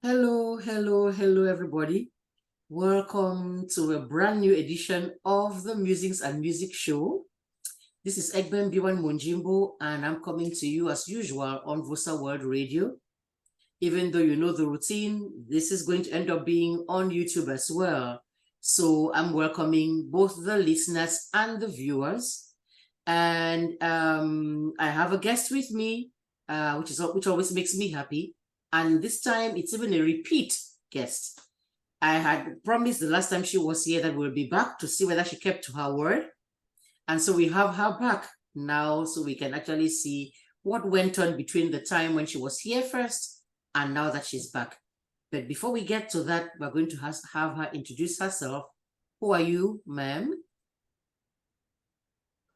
Hello, everybody. Welcome to a brand new edition of the Musings and Music Show. This is Egben Biwan Monjimbo, and I'm coming to you as usual on Vosa World Radio. Even though you know the routine, this is going to end up being on YouTube as well. So I'm welcoming both the listeners and the viewers. And I have a guest with me, which always makes me happy. And this time it's even a repeat guest. I had promised the last time she was here that we'll be back to see whether she kept to her word. And so we have her back now so we can actually see what went on between the time when she was here first and now that she's back. But before we get to that, we're going to have her introduce herself. Who are you, ma'am?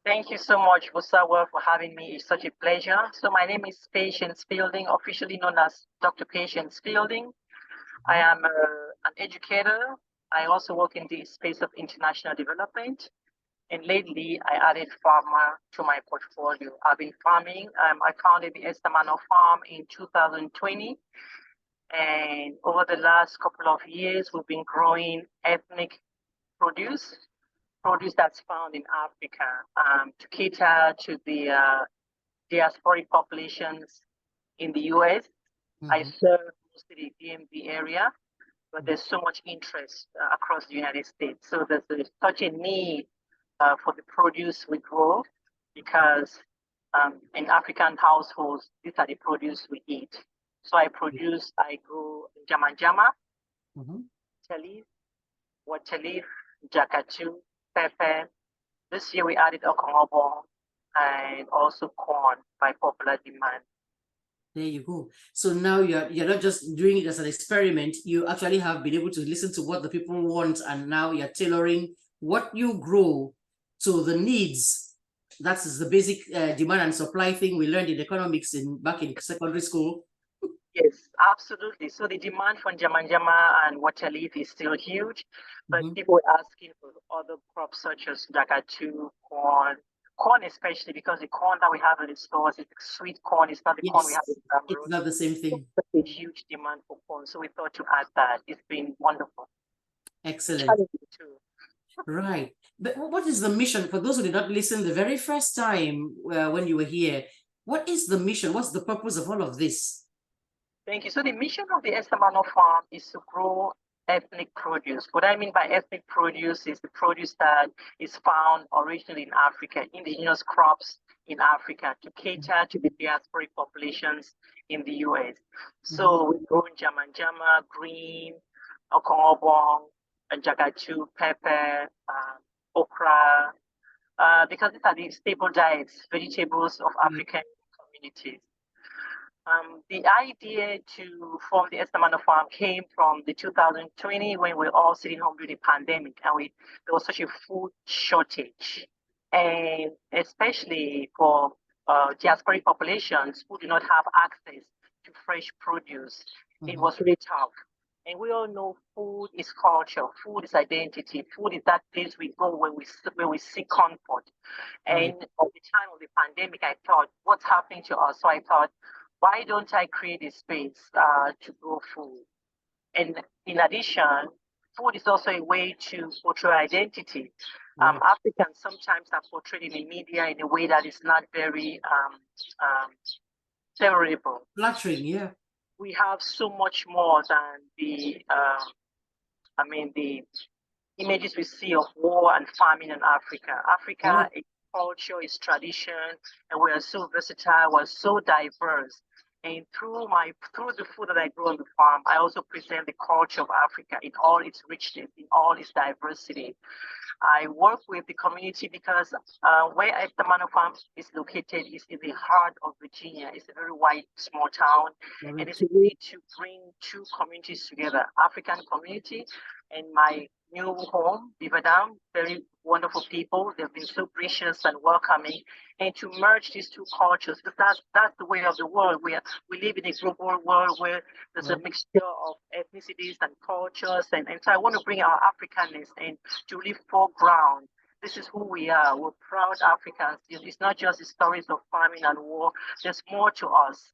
Thank you so much, Busawa, for having me. It's such a pleasure. So my name is Patience Fielding, officially known as Dr. Patience Fielding. I am an educator. I also work in the space of international development. And lately, I added farmer to my portfolio. I've been farming. I founded the ESTHER Manor Farm in 2020. And over the last couple of years, we've been growing ethnic produce that's found in Africa to cater to the diasporic populations in the US. I serve mostly the DMV area, but there's so much interest across the United States. So there's such a need for the produce we grow because in African households, these are the produce we eat. So I grow jama, leaf, water leaf, jakatu, pepper. This year we added okonobo and also corn by popular demand. There you go. So now you're not just doing it as an experiment. You actually have been able to listen to what the people want, and now you're tailoring what you grow to the needs. That is the basic demand and supply thing we learned in economics back in secondary school. Yes, absolutely. So the demand for jama and water leaf is still huge, but people are asking for other crops such as jakatu, corn especially, because the corn that we have in the stores is sweet corn. It's not the corn we have in Cameroon. It's not the same thing. There's a huge demand for corn, so we thought to add that. It's been wonderful. Excellent. Right. But what is the mission? For those who did not listen the very first time when you were here, what is the mission? What's the purpose of all of this? Thank you. So the mission of the ESTHER Manor Farm is to grow ethnic produce. What I mean by ethnic produce is the produce that is found originally in Africa, indigenous crops in Africa, to cater to the diasporic populations in the US. So we grow jama, green, okonobo, jakatu, pepper, okra, because these are the staple diets, vegetables of African communities. The idea to form the ESTHER Manor Farm came from the 2020 when we were all sitting home during the pandemic, and there was such a food shortage, and especially for diasporic populations who do not have access to fresh produce, it was really tough. And we all know food is culture, food is identity, food is that place we go when we seek comfort. And at the time of the pandemic, I thought, what's happening to us? So I thought, why don't I create a space to grow food? And in addition, food is also a way to portray identity. Africans sometimes are portrayed in the media in a way that is not very favorable. Flattering, yeah. We have so much more than the images we see of war and famine in Africa. Africa is culture, its tradition, and we are so versatile, we're so diverse. And through the food that I grow on the farm, I also present the culture of Africa in all its richness, in all its diversity. I work with the community because where ESTHER Manor Farm is located is in the heart of Virginia. It's a very white, small town, and it's a way to bring two communities together, African community and my new home, BEAVERDAM, very wonderful people. They've been so gracious and welcoming. And to merge these two cultures, because that's the way of the world. We live in a global world where there's a mixture of ethnicities and cultures. And so I want to bring our Africanness and to live foreground. This is who we are. We're proud Africans. It's not just the stories of famine and war. There's more to us.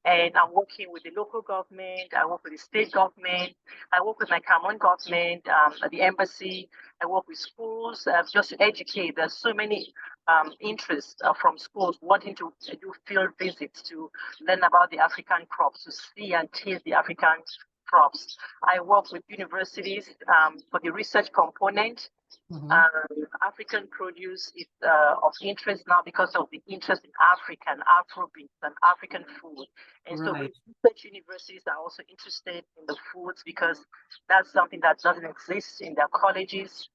And I'm working with the local government. I work with the state government. I work with my Cameroon government, at the embassy. I work with schools just to educate. There's so many interests from schools wanting to do field visits to learn about the African crops, to see and taste the African crops. I work with universities for the research component. African produce is of interest now because of the interest in African, Afrobeats, and African food. And so research universities are also interested in the foods because that's something that doesn't exist in their colleges.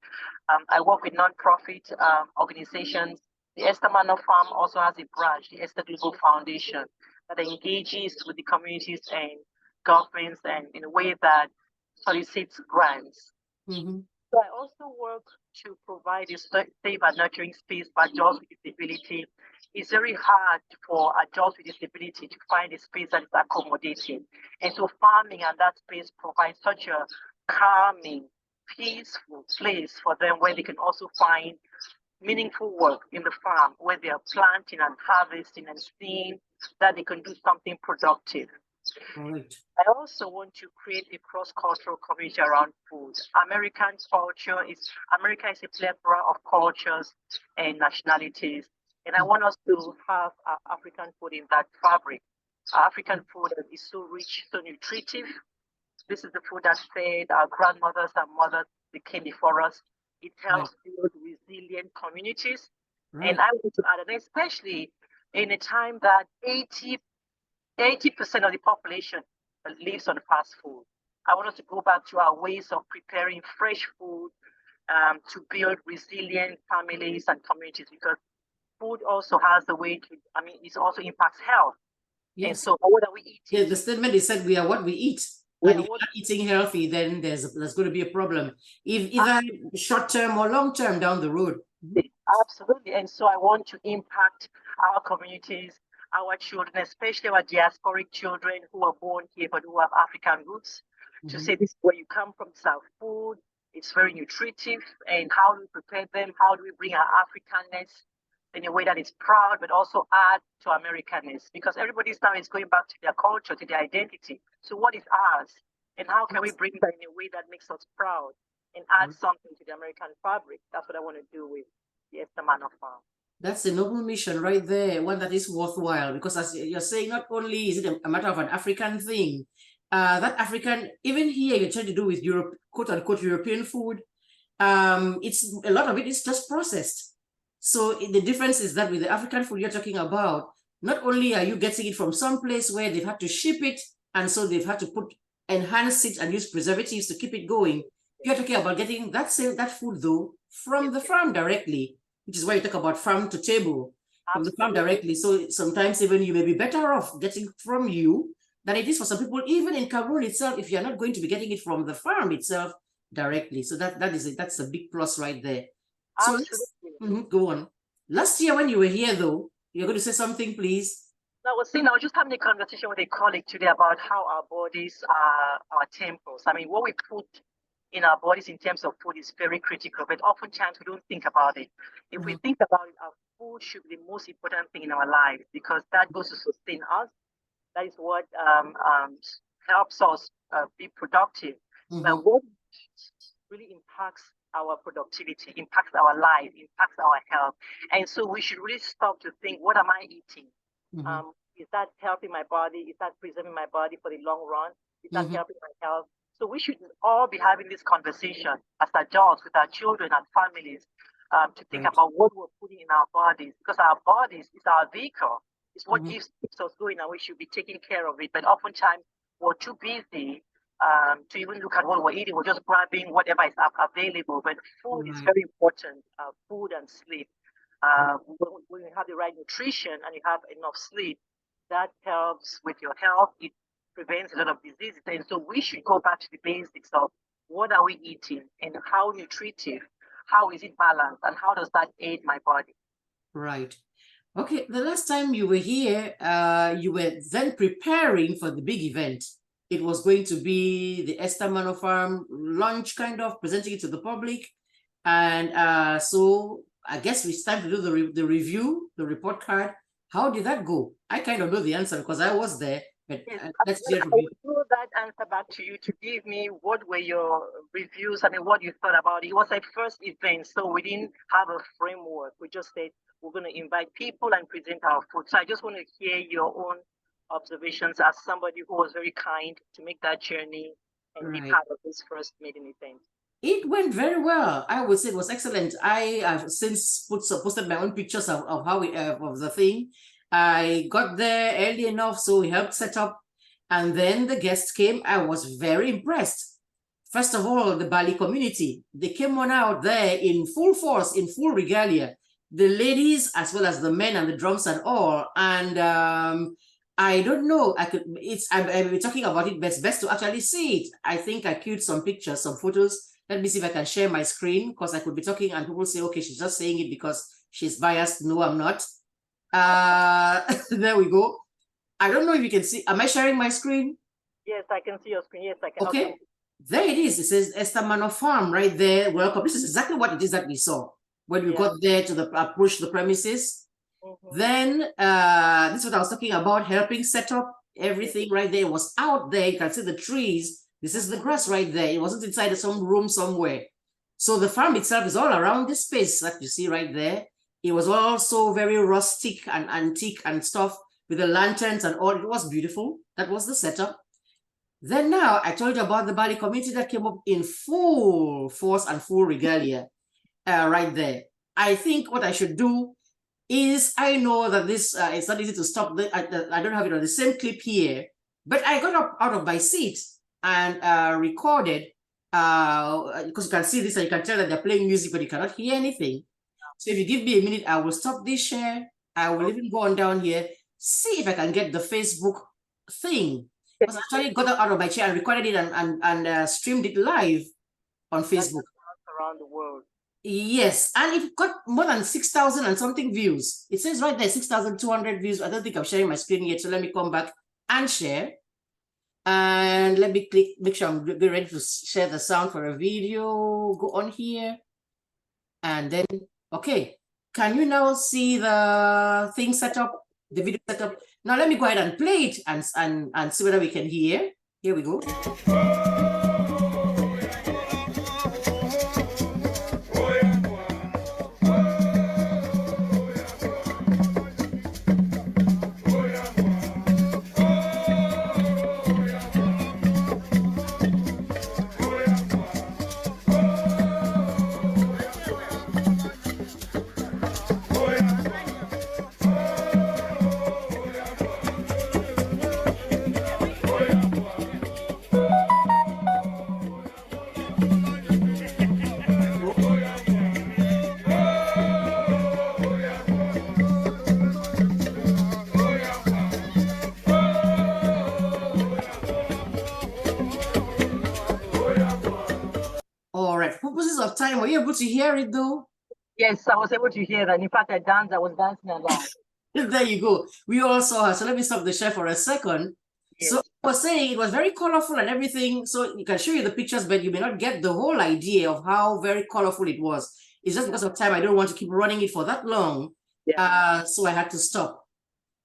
I work with nonprofit organizations. The ESTHER Manor Farm also has a branch, the ESTHER Global Foundation, that engages with the communities and governments and in a way that solicits grants. So I also work to provide a safe and nurturing space for adults with disability. It's very hard for adults with disability to find a space that is accommodating. And so farming and that space provides such a calming, peaceful place for them where they can also find meaningful work in the farm, where they are planting and harvesting and seeing that they can do something productive. I also want to create a cross-cultural community around food. America is a plethora of cultures and nationalities, and I want us to have African food in that fabric. African food is so rich, so nutritive. This is the food that fed our grandmothers and mothers that came before us. It helps build resilient communities, and I want to add, and especially in a time that 80% of the population lives on fast food. I want us to go back to our ways of preparing fresh food to build resilient families and communities, because food also has the way to, it also impacts health. Yes. And so what are we eating? Yeah, the statement is said we are what we eat. And if you're not eating healthy, then there's going to be a problem, either short-term or long-term down the road. Absolutely. And so I want to impact our communities, our children, especially our diasporic children who are born here but who have African roots, to say this is where you come from, it's our food, it's very nutritive, and how do we prepare them, how do we bring our Africanness in a way that is proud, but also add to Americanness, because everybody now is going back to their culture, to their identity. So what is ours? And how can we bring that in a way that makes us proud and add something to the American fabric? That's what I want to do with the ESTHER Manor Farm. That's a noble mission right there, one that is worthwhile, because as you're saying, not only is it a matter of an African thing, that African, even here you're trying to do with Europe, quote unquote, European food, it's a lot of it is just processed. So the difference is that with the African food you're talking about, not only are you getting it from some place where they've had to ship it, and so they've had to enhance it and use preservatives to keep it going. You're talking about getting that food though from the farm directly, which is why you talk about farm to table, from the farm directly. So sometimes even you may be better off getting from you than it is for some people, even in Cameroon itself, if you're not going to be getting it from the farm itself directly. So that's a big plus right there. So go on. Last year when you were here though, you're going to say something, please. I was just having a conversation with a colleague today about how our bodies are our temples. What we put in our bodies in terms of food is very critical, but oftentimes we don't think about it. If we think about it, our food should be the most important thing in our lives, because that goes to sustain us. That is what helps us be productive. But what really impacts our productivity, impacts our life, impacts our health. And so we should really stop to think, what am I eating? Is that helping my body? Is that preserving my body for the long run? Is that helping my health? So we should all be having this conversation as adults with our children and families to think about what we're putting in our bodies, because our bodies is our vehicle. It's what keeps us going, and we should be taking care of it. But oftentimes we're too busy to even look at what we're eating. We're just grabbing whatever is available. But food is very important, food and sleep. When you have the right nutrition and you have enough sleep, that helps with your health. It prevents a lot of diseases. And so we should go back to the basics of what are we eating and how nutritive, how is it balanced, and how does that aid my body? Right. Okay, the last time you were here, you were then preparing for the big event. It was going to be the ESTHER Manor Farm launch, kind of presenting it to the public. And so I guess it's time to do the review, the report card. How did that go? I kind of know the answer because I was there, But Yes, let's I hear from will you. throw that answer back to you to give me what were your reviews. I mean, what you thought about it. It was a first event, so we didn't have a framework. We just said we're going to invite people and present our food. So I just want to hear your own observations as somebody who was very kind to make that journey and be Right. part of this first meeting event. It went very well. I would say it was excellent. I have since posted my own pictures of how we of the thing. I got there early enough, so we helped set up, and then the guests came. I was very impressed. First of all, the Bali community, they came on out there in full force, in full regalia. The ladies as well as the men and the drums and all. And I don't know. I'll be talking about it. Best to actually see it. I think I queued some pictures, some photos. Let me see if I can share my screen, because I could be talking and people say, okay, she's just saying it because she's biased. No, I'm not. There we go. I don't know if you can see. Am I sharing my screen? Yes, I can see your screen. Yes, I can. Okay. There it is. It says ESTHER Manor Farm right there. Welcome. This is exactly what it is that we saw when we got there to approach the premises. Then this is what I was talking about, helping set up everything right there. It was out there. You can see the trees. This is the grass right there. It wasn't inside some room somewhere. So the farm itself is all around this space that you see right there. It was also very rustic and antique and stuff with the lanterns and all. It was beautiful. That was the setup. Then now I told you about the Bali community that came up in full force and full regalia right there. I think what I should do is, I know that this it's not easy to stop. I don't have it on the same clip here, but I got up out of my seat and recorded, because you can see this and you can tell that they're playing music, but you cannot hear anything. So if you give me a minute, I will stop this share. I will even go on down here, see if I can get the Facebook thing. Because I actually got out of my chair and recorded it and streamed it live on Facebook. Around the world. Yes, and it got more than 6,000 and something views. It says right there 6,200 views. I don't think I'm sharing my screen yet, so let me come back and share. And let me make sure I'm ready to share the sound for a video. Go on here. And then, okay. Can you now see the thing set up, the video set up? Now let me go ahead and play it and see whether we can hear. Here we go. All right, for purposes of time, were you able to hear it though? Yes, I was able to hear that. In fact, I was dancing along. There you go. We all saw her. So let me stop the share for a second. Yes. So I was saying it was very colorful and everything. So you can show you the pictures, but you may not get the whole idea of how very colorful it was. It's just because of time. I don't want to keep running it for that long. So I had to stop.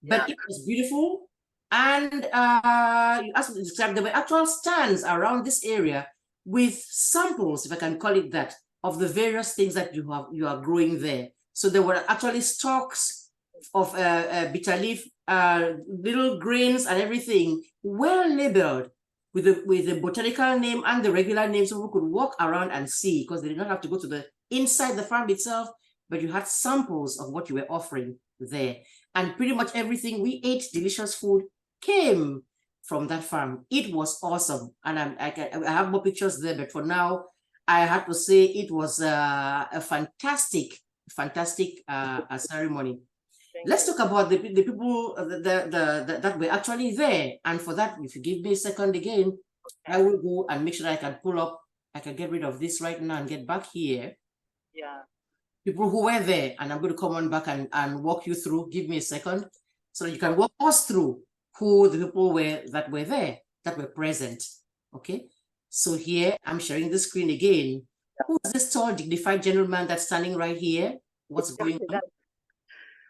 But it was beautiful. And you asked me to describe, there were actual stands around this area with samples, if I can call it that, of the various things that you are growing there. So there were actually stalks of bitter leaf, little grains and everything, well labeled with the botanical name and the regular name, so people could walk around and see, because they did not have to go to the inside the farm itself, but you had samples of what you were offering there. And pretty much everything we ate, delicious food, came from that farm. It was awesome. And I have more pictures there, but for now, I have to say it was a fantastic ceremony. Let's talk about the people that were actually there. And for that, if you give me a second again, I will go and make sure I can pull up. I can get rid of this right now and get back here. Yeah. People who were there, and I'm going to come on back and walk you through. Give me a second so you can walk us through who the people were that were there, that were present. Okay. So here I'm sharing the screen again. Who is this tall, dignified gentleman that's standing right here? What's going on?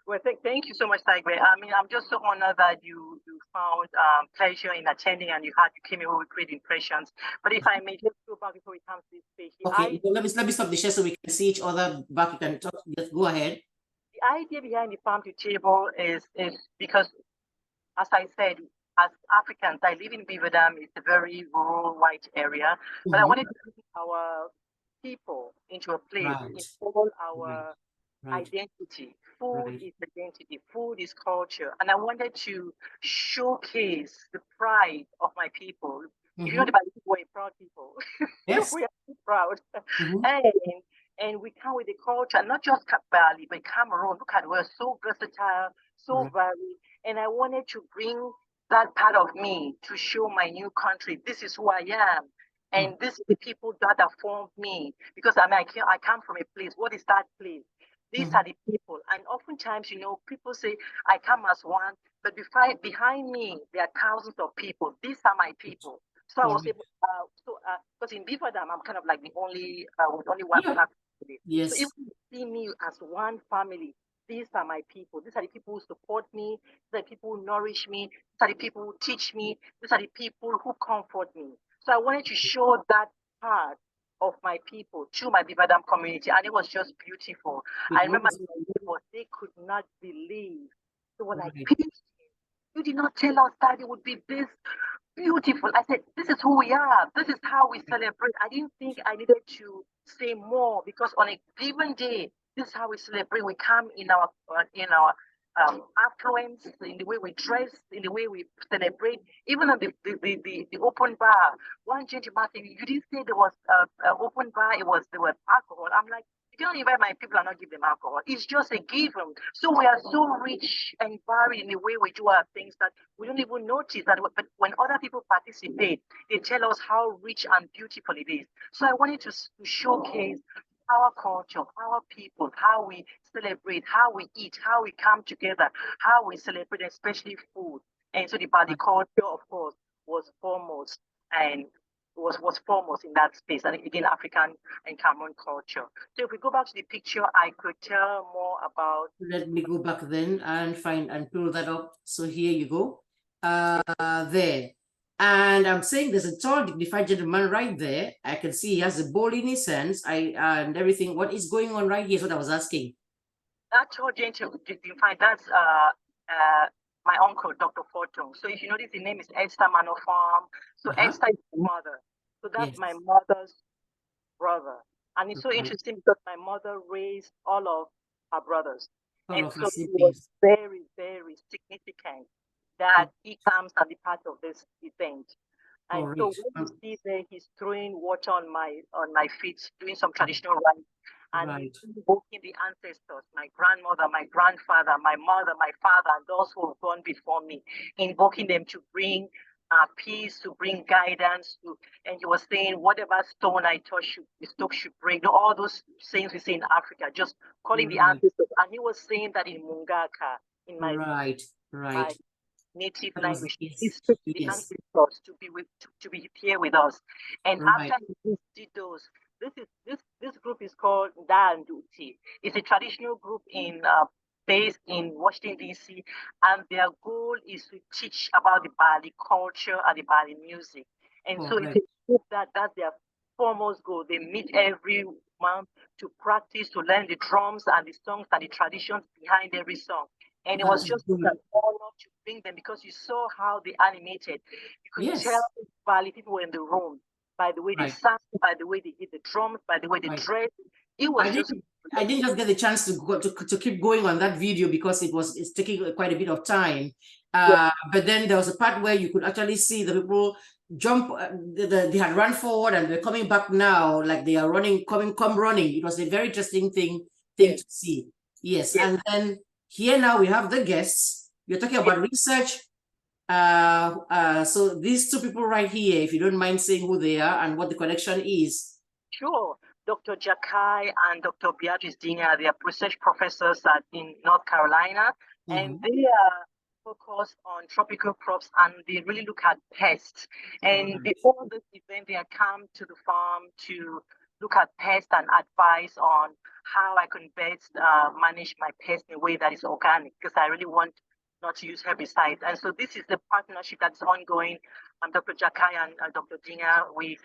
Well, thank you so much, Taigwe. I mean, I'm just so honored that you found pleasure in attending and you came away with great impressions. But if I may just go back before we come to this page. Okay, well, let me stop the share so we can see each other back. You can talk. Just go ahead. The idea behind the farm to table is because, as I said, as Africans, I live in BEAVERDAM. It's a very rural, white area. But I wanted to bring our people into a place, in all our identity. Food is identity, food is culture. And I wanted to showcase the pride of my people. If you know about people, we're proud people. Yes. We are proud. And we come with the culture, not just Bali, but Cameroon. Look at, we're so versatile, so varied. And I wanted to bring that part of me to show my new country. This is who I am. And this is the people that have formed me. Because I mean, I come from a place. What is that place? These are the people. And oftentimes, you know, people say, I come as one, but behind me, there are thousands of people. These are my people. So I was able, because in BEAVERDAM, I'm kind of like the only, with only one family. Yes. So if you see me as one family, these are my people. These are the people who support me. These are the people who nourish me. These are the people who teach me. These are the people who comfort me. So I wanted to show that part of my people to my BEAVERDAM community, and it was just beautiful. I remember they could not believe. They were like, you did not tell us that it would be this beautiful. I said, this is who we are. This is how we celebrate. I didn't think I needed to say more, because on a given day, this is how we celebrate. We come in our affluence, in the way we dress, in the way we celebrate, even on the open bar. One gentleman said, you didn't say there was an open bar, there was alcohol. I'm like, you cannot invite my people and not give them alcohol. It's just a given. So we are so rich and varied in the way we do our things that we don't even notice that. But when other people participate, they tell us how rich and beautiful it is. So I wanted to showcase our culture, our people, how we celebrate, how we eat, how we come together, how we celebrate, especially food. And so the Bali culture, of course, was foremost, and was foremost in that space, and again, African and Cameroon culture. So if we go back to the picture, I could tell more about. Let me go back then and find and pull that up. So here you go. There. And I'm saying there's a tall, dignified gentleman right there. I can see he has a bowl in his hands. And everything. What is going on right here is what I was asking. That tall gentleman, dignified, that's my uncle, Dr. Fortung. So if you notice, the name is ESTHER Manor Farm. So Esther is my mother. So that's my mother's brother. And it's so interesting because my mother raised all of her brothers. And so it was very, very significant that he comes and be part of this event. And so when you see there, he's throwing water on my feet, doing some traditional rites, and invoking the ancestors, my grandmother, my grandfather, my mother, my father, and those who have gone before me, invoking them to bring peace, to bring guidance. And he was saying, whatever stone I touch, the stone should break. All those sayings we say in Africa, just calling the ancestors. And he was saying that in Mungaka, in my my native language. He spoke to the ancestors to be here with us. And after he did those, this group is called Danduti. It's a traditional group based in Washington, D.C., and their goal is to teach about the Bali culture and the Bali music. And so it's a group that's their foremost goal. They meet every month to practice, to learn the drums and the songs and the traditions behind every song. And it was just an honor to bring them, because you saw how they animated. You could tell Bali people were in the room by the way they sang, by the way they hit the drums, by the way they dressed. It was I didn't just get the chance to keep going on that video because it's taking quite a bit of time. But then there was a part where you could actually see the people jump. They had run forward and they're coming back now, like they are running, come running. It was a very interesting thing to see. Yes, and then here now we have the guests. You're talking about research. So these two people right here, if you don't mind saying who they are and what the connection is. Sure. Dr. Jakai and Dr. Beatrice Dina, they are research professors in North Carolina, and they are focused on tropical crops, and they really look at pests. And before this event, they had come to the farm to look at pests and advice on how I can best manage my pests in a way that is organic, because I really want not to use herbicides. And so this is the partnership that's ongoing. Dr. Jakai and Dr. Dinga, we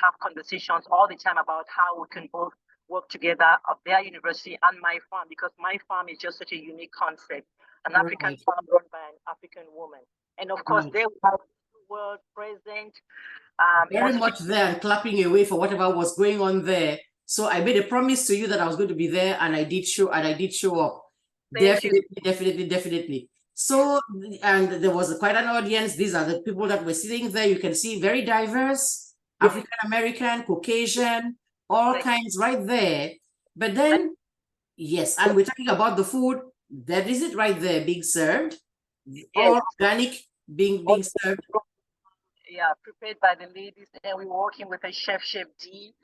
have conversations all the time about how we can both work together at their university and my farm, because my farm is just such a unique concept, an African farm run by an African woman. And of course, they have world present. Very much there and clapping away for whatever was going on there. So I made a promise to you that I was going to be there, and I did show up. Definitely. So, and there was quite an audience. These are the people that were sitting there. You can see very diverse, African American, Caucasian, all kinds right there. But then, yes, and we're talking about the food. That is it right there, being served. All organic being served. Yeah, prepared by the ladies, and we were working with a chef D,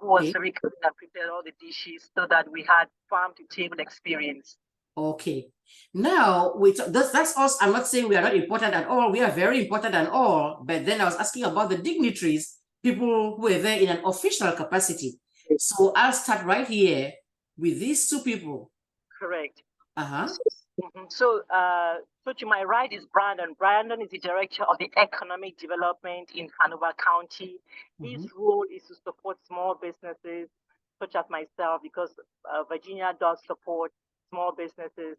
who was very good and prepared all the dishes so that we had farm to table experience. Okay. Now, that's us. I'm not saying we are not important at all. We are very important at all. But then I was asking about the dignitaries, people who were there in an official capacity. So I'll start right here with these two people. Correct. So to my right is Brandon. Brandon is the director of the economic development in Hanover County. His role is to support small businesses such as myself, because Virginia does support small businesses.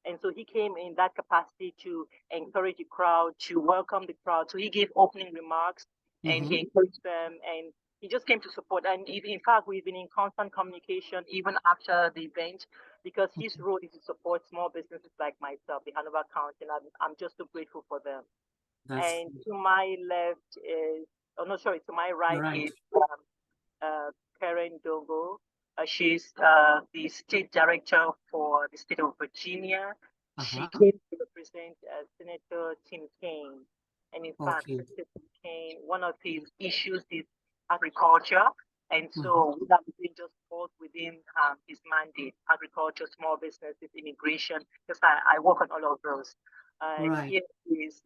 And so he came in that capacity to encourage the crowd, to welcome the crowd. So he gave opening remarks and he encouraged them, and he just came to support. And in fact, we've been in constant communication even after the event, because his role is to support small businesses like myself, the Hanover County, and I'm just so grateful for them. And to my left is, to my right is Karen Dogo. She's the state director for the state of Virginia. She came to represent Senator Tim Kaine. And in fact, Senator Tim Kaine, one of his issues is agriculture. And so we have been just both within his mandate: agriculture, small businesses, immigration, because I work on all of those. Here is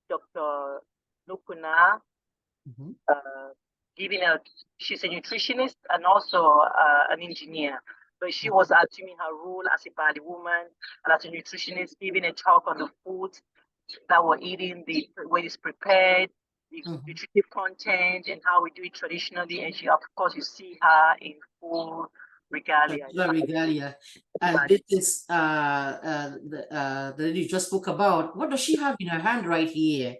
Dr. Nukuna, she's a nutritionist and also an engineer. But she was assuming her role as a body woman and as a nutritionist, giving a talk on the foods that we're eating, the way it's prepared, the nutritive content, and how we do it traditionally. And she, of course, you see her in full regalia. And this is the lady you just spoke about. What does she have in her hand right here?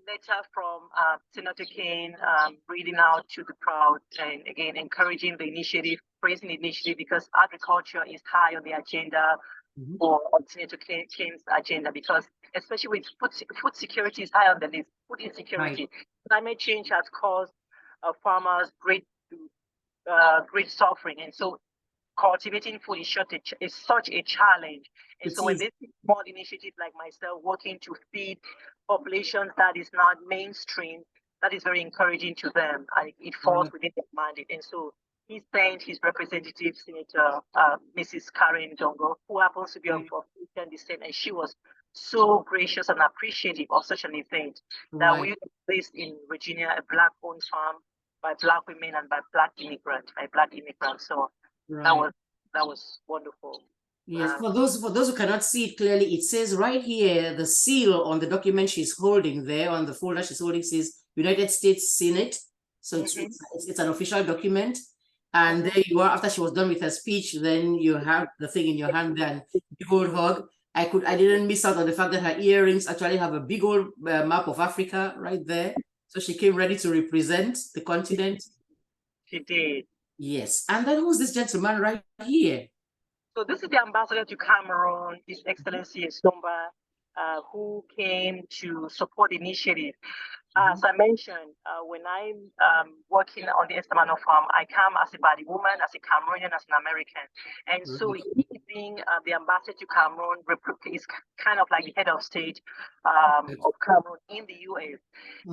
Letter from Senator Kaine, reading out to the crowd, and again encouraging the initiative, praising the initiative, because agriculture is high on the agenda for Senator Kaine's agenda, because especially with food security is high on the list. Food insecurity, climate change has caused farmers great suffering, and so cultivating food is such a challenge. And so when they see small initiatives like myself working to feed populations that is not mainstream, that is very encouraging to them, and it falls within their mandate. And so he sent his representative, Senator Mrs. Karen Dongo, who happens to be of African descent, and she was so gracious and appreciative of such an event that we placed in Virginia, a Black-owned farm by Black women and by Black immigrants. So that was wonderful. Yes, for those who cannot see it clearly, it says right here, the seal on the document she's holding there, on the folder she's holding, says United States Senate. So it's an official document. And there you are. After she was done with her speech, then you have the thing in your hand, and big old hug. I didn't miss out on the fact that her earrings actually have a big old map of Africa right there. So she came ready to represent the continent. She did. Yes. And then who's this gentleman right here? So this is the ambassador to Cameroon, His Excellency Estomba, who came to support the initiative. As I mentioned, when I'm working on the ESTHER Manor Farm, I come as a body woman, as a Cameroonian, as an American. And so he being the ambassador to Cameroon is kind of like the head of state of Cameroon in the US.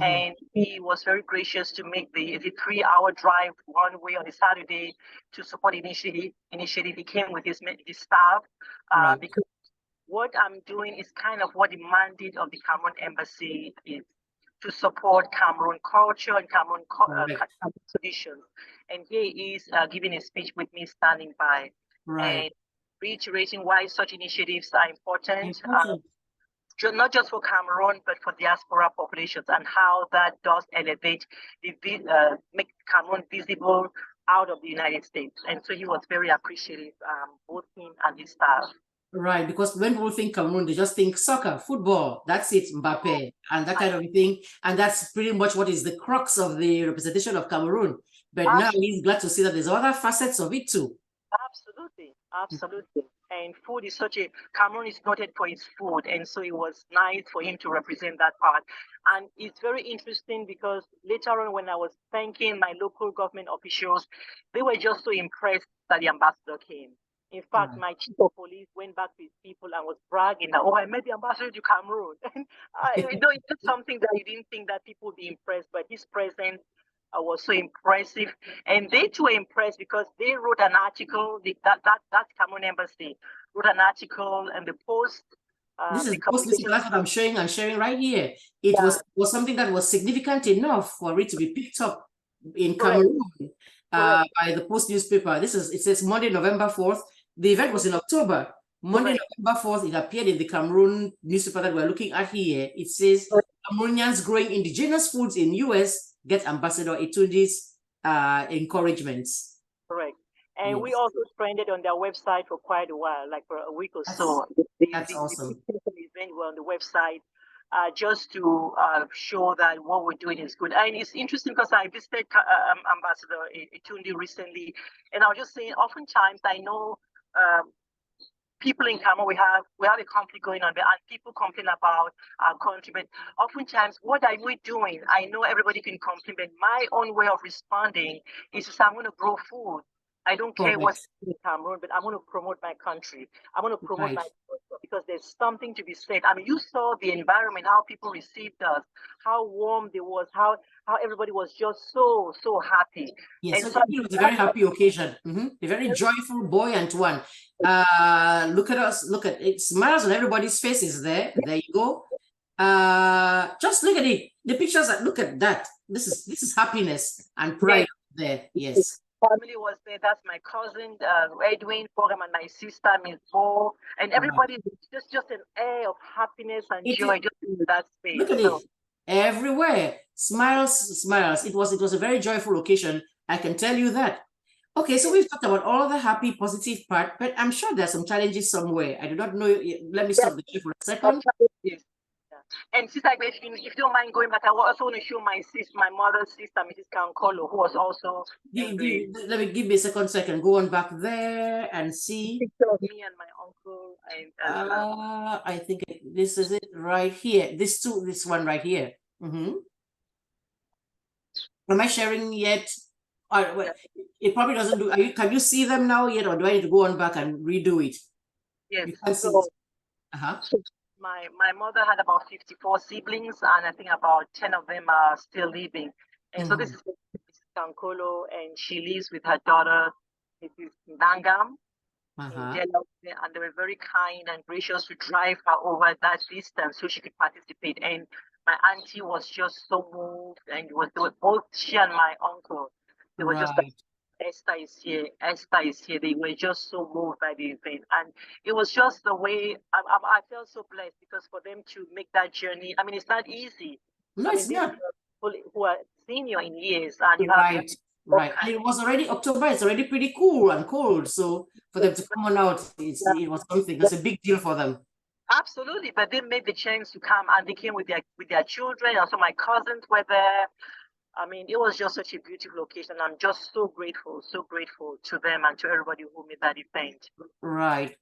And he was very gracious to make the 3-hour drive one way on a Saturday to support the initiative. He came with his staff because what I'm doing is kind of what the mandate of the Cameroon embassy is, to support Cameroon culture and Cameroon traditions. And here he is giving a speech with me standing by, and reiterating why such initiatives are important. Not just for Cameroon, but for diaspora populations, and how that does elevate, make Cameroon visible out of the United States. And so he was very appreciative, both him and his staff. Right, because when people think Cameroon, they just think soccer, football, that's it, Mbappe, and that kind of thing. And that's pretty much what is the crux of the representation of Cameroon. But now he's glad to see that there's other facets of it too. Absolutely, absolutely. And food is Cameroon is noted for its food. And so it was nice for him to represent that part. And it's very interesting because later on, when I was thanking my local government officials, they were just so impressed that the ambassador came. In fact, my chief of police went back to his people and was bragging that, oh, I met the ambassador to Cameroon. And it's just something that you didn't think that people would be impressed, but his presence was so impressive. And they too were impressed because they wrote an article, that Cameroon Embassy wrote an article, and the Post. This is that's what I'm sharing right here. It was something that was significant enough for it to be picked up in Cameroon by the Post newspaper. It says Monday, November 4th. The event was in October. Monday, November 4th, it appeared in the Cameroon newspaper that we're looking at here. It says Cameroonians growing indigenous foods in US get Ambassador Etundi's encouragements. Correct. And we also trended on their website for quite a while, like for a week or so. That's awesome. The event were on the website just to show that what we're doing is good. And it's interesting because I visited Ambassador Etundi recently, and I was just saying, oftentimes I know people in Cameroon, we have a conflict going on there, and people complain about our country, but oftentimes, what are we doing? I know everybody can complain, but my own way of responding is to say, I'm going to grow food. I don't care what's in Cameroon, but I'm going to promote my country. I'm going to promote my culture because there's something to be said. I mean, you saw the environment, how people received us, how warm it was, how everybody was just so happy. Yes, so it was a very happy occasion, a very joyful, buoyant one. Look at us, look at it, smiles on everybody's faces there. There you go. Just look at it. The pictures, look at that. This is happiness and pride there. Yes. Family was there. That's my cousin, Edwin, Forum, and my sister, Miss Bo, and everybody. Just an air of happiness and joy just in that space. Look at it. Everywhere, smiles. It was a very joyful occasion. I can tell you that. Okay, so we've talked about all the happy, positive part, but I'm sure there's some challenges somewhere. I do not know. Let me stop the show for a second. And Sister, if you don't mind going back, I also want to show my mother's sister, Mrs. Kankolo, who was also. Give me a second so I can go on back there and see. Picture of me and my uncle. I think this is it right here. This one right here. Am I sharing yet? It probably doesn't do. Can you see them now yet, or do I need to go on back and redo it? Yes. My mother had about 54 siblings, and I think about 10 of them are still living. And so this is Mrs. Kankolo, and she lives with her daughter, Mrs. Nangam. And they were very kind and gracious to drive her over that distance so she could participate. And my auntie was just so moved, and they were both she and my uncle. They were just like, Esther is here. They were just so moved by the event. And it was just the way I felt so blessed because for them to make that journey, I mean, it's not easy. No, it's not. People who are senior in years. And Right. And it was already October, it's already pretty cool and cold. So for them to come on out, it was something. That's a big deal for them. Absolutely. But they made the chance to come, and they came with their children. And so my cousins were there. I mean, it was just such a beautiful occasion. I'm just so grateful to them and to everybody who made that event. Right.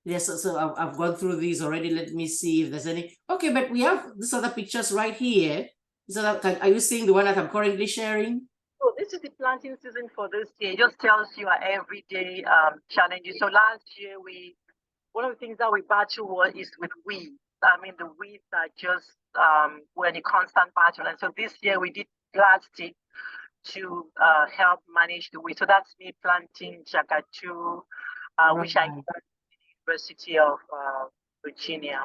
Yes, so I've gone through these already. Let me see if there's any. Okay, but we have these other pictures right here. So are you seeing the one that I'm currently sharing? So this is the planting season for this year. It just tells you our everyday challenges. So last year, one of the things that we battle is with weeds. I mean, the weeds are just were in a constant battle. And so this year we did plastic to help manage the weeds. So that's me planting Jagatu, which I planted at the University of Virginia.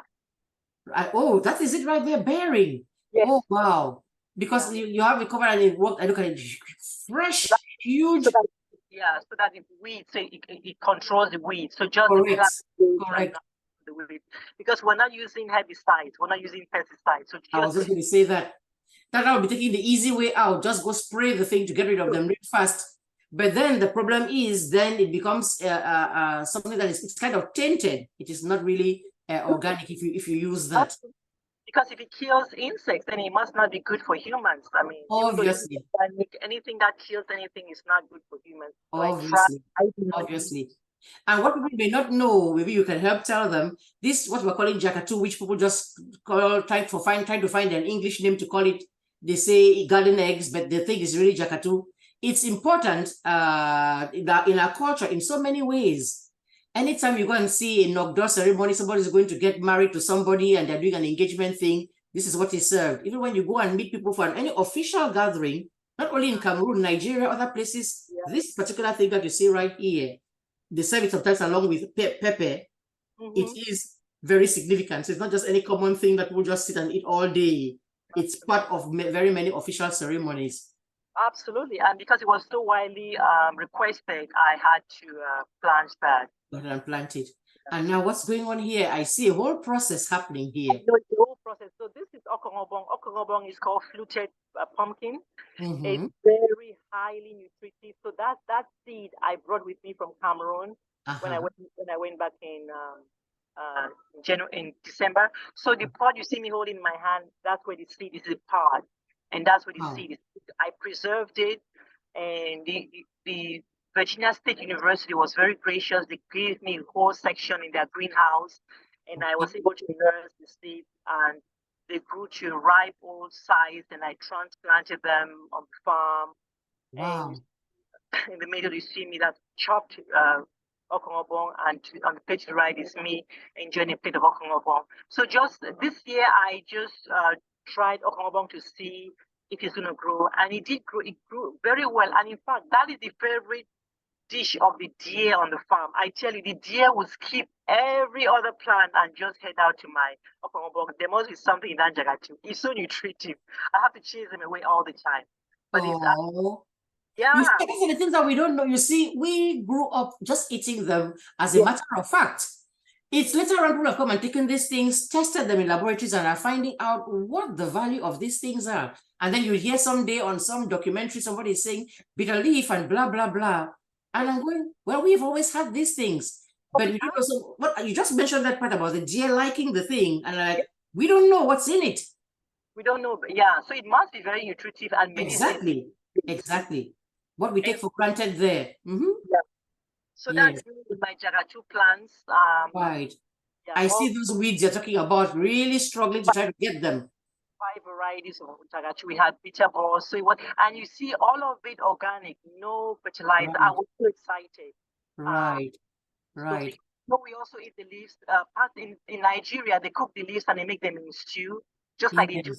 Oh, that is it right there, bearing. Yes. Oh, wow. Because you have recovered and it worked. I look at it, fresh, huge. So that the weed, so it controls the weed. So just the plant Correct. the weed. Because we're not using herbicides, we're not using pesticides. So I was just going to say that. That I would be taking the easy way out. Just go spray the thing to get rid of them really fast. But then the problem is, then it becomes something that is it's kind of tainted. It is not really organic if you use that. Because if it kills insects, then it must not be good for humans. I mean, Obviously, anything that kills anything is not good for humans. So obviously. And what people may not know, maybe you can help tell them, this what we're calling Jakatu, which people just call trying to find an English name to call it. They say garden eggs, but the thing is really Jakatu. It's important in our culture in so many ways. Anytime you go and see a knock-door ceremony, somebody's going to get married to somebody and they're doing an engagement thing, this is what is served. Even when you go and meet people for any official gathering, not only in Cameroon, Nigeria, other places, this particular thing that you see right here, they serve it sometimes along with pepper. It is very significant. So it's not just any common thing that we'll just sit and eat all day. It's part of very many official ceremonies. Absolutely. And because it was so widely requested, I had to plant that. And plant it. And now what's going on here? I see a whole process happening here. The whole process. So this is okongobong. Okongobong is called fluted pumpkin. It's very highly nutritive. So that seed I brought with me from Cameroon when I went back in December. So the pod you see me holding in my hand, that's where the seed is, a pod, and that's where the seed is. I preserved it, and the Virginia State University was very gracious. They gave me a whole section in their greenhouse, and I was able to nurse the seeds, and they grew to ripe old size, and I transplanted them on the farm. Wow. And in the middle, you see me that chopped okongobong, and on the page to the right is me enjoying a plate of okongobong. So just this year, I just tried okongobong to see if it's going to grow, and it did grow. It grew very well, and in fact, that is the favorite dish of the deer on the farm. I tell you, the deer will skip every other plant and just head out to my okongobong. There must be something in that jagatu. It's so nutritive. I have to chase them away all the time. But it's you see, these are the things that we don't know. You see, we grew up just eating them as a matter of fact. It's later on people have come and taken these things, tested them in laboratories, and are finding out what the value of these things are. And then you hear someday on some documentary, somebody is saying bitter leaf and blah, blah, blah. And I'm going, well, we've always had these things. But we don't know, so what you just mentioned that part about the deer liking the thing, and like, we don't know what's in it. We don't know, so it must be very nutritive and medicinal. Exactly. What we take for granted there. So that's my jagatu plants. Right. I see those weeds you're talking about, really struggling to try to get them. 5 varieties of jagatu. We had bitter balls. So and you see all of it organic, no fertilizer. I was so excited. Right. So we also eat the leaves. In Nigeria, they cook the leaves and they make them in stew, just like they do.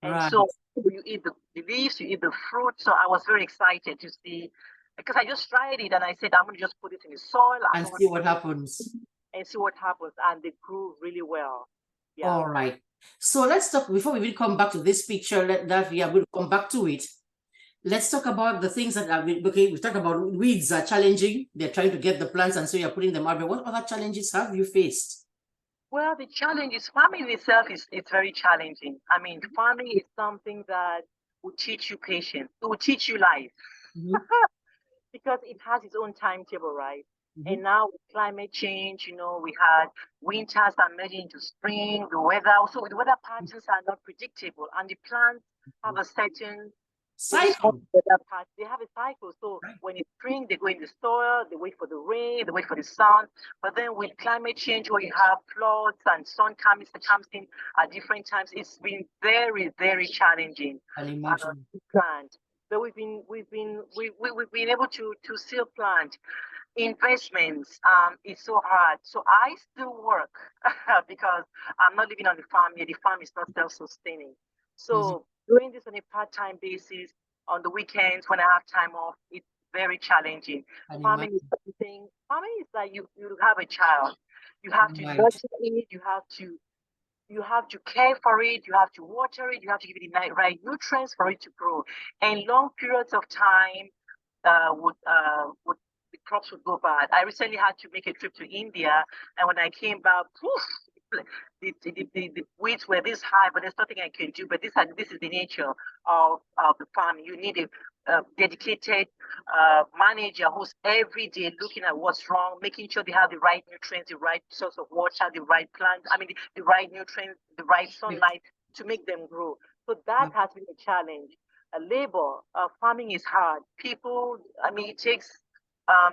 And so you eat the leaves, you eat the fruit. So I was very excited to see, because I just tried it and I said, I'm going to just put it in the soil and see what happens. And they grew really well. All right. So let's talk, before we will come back to this picture, that we are going to come back to it. Let's talk about the things that are, okay, we talked about weeds are challenging. They're trying to get the plants, and so you're putting them out. But what other challenges have you faced? Well, the challenge is farming itself it's very challenging. I mean, farming is something that will teach you patience. It will teach you life. Because it has its own timetable, right? And now with climate change, we had winters are merging into spring, the weather. So the weather patterns are not predictable, and the plants have a certain cycle. They have a cycle. So when it's spring, they go in the soil, they wait for the rain, they wait for the sun. But then with climate change, where you have floods and sun comes in at different times, it's been very, very challenging to plant. But we've been able to still plant. Investments is so hard. So I still work because I'm not living on the farm yet. The farm is not self-sustaining. So doing this on a part-time basis on the weekends when I have time off, it's very challenging. Farming is like you have a child. You have to nurture it. You have to you have to care for it, you have to water it, you have to give it the right nutrients for it to grow. And long periods of time would the crops would go bad. I recently had to make a trip to India, and when I came back, poof, the weeds were this high, but there's nothing I can do. But this is the nature of the farming. You need a dedicated manager who's every day looking at what's wrong, making sure they have the right nutrients, the right source of water, the right plants, the right nutrients, the right sunlight to make them grow. So that has been a challenge. Labor, farming is hard. People, it takes,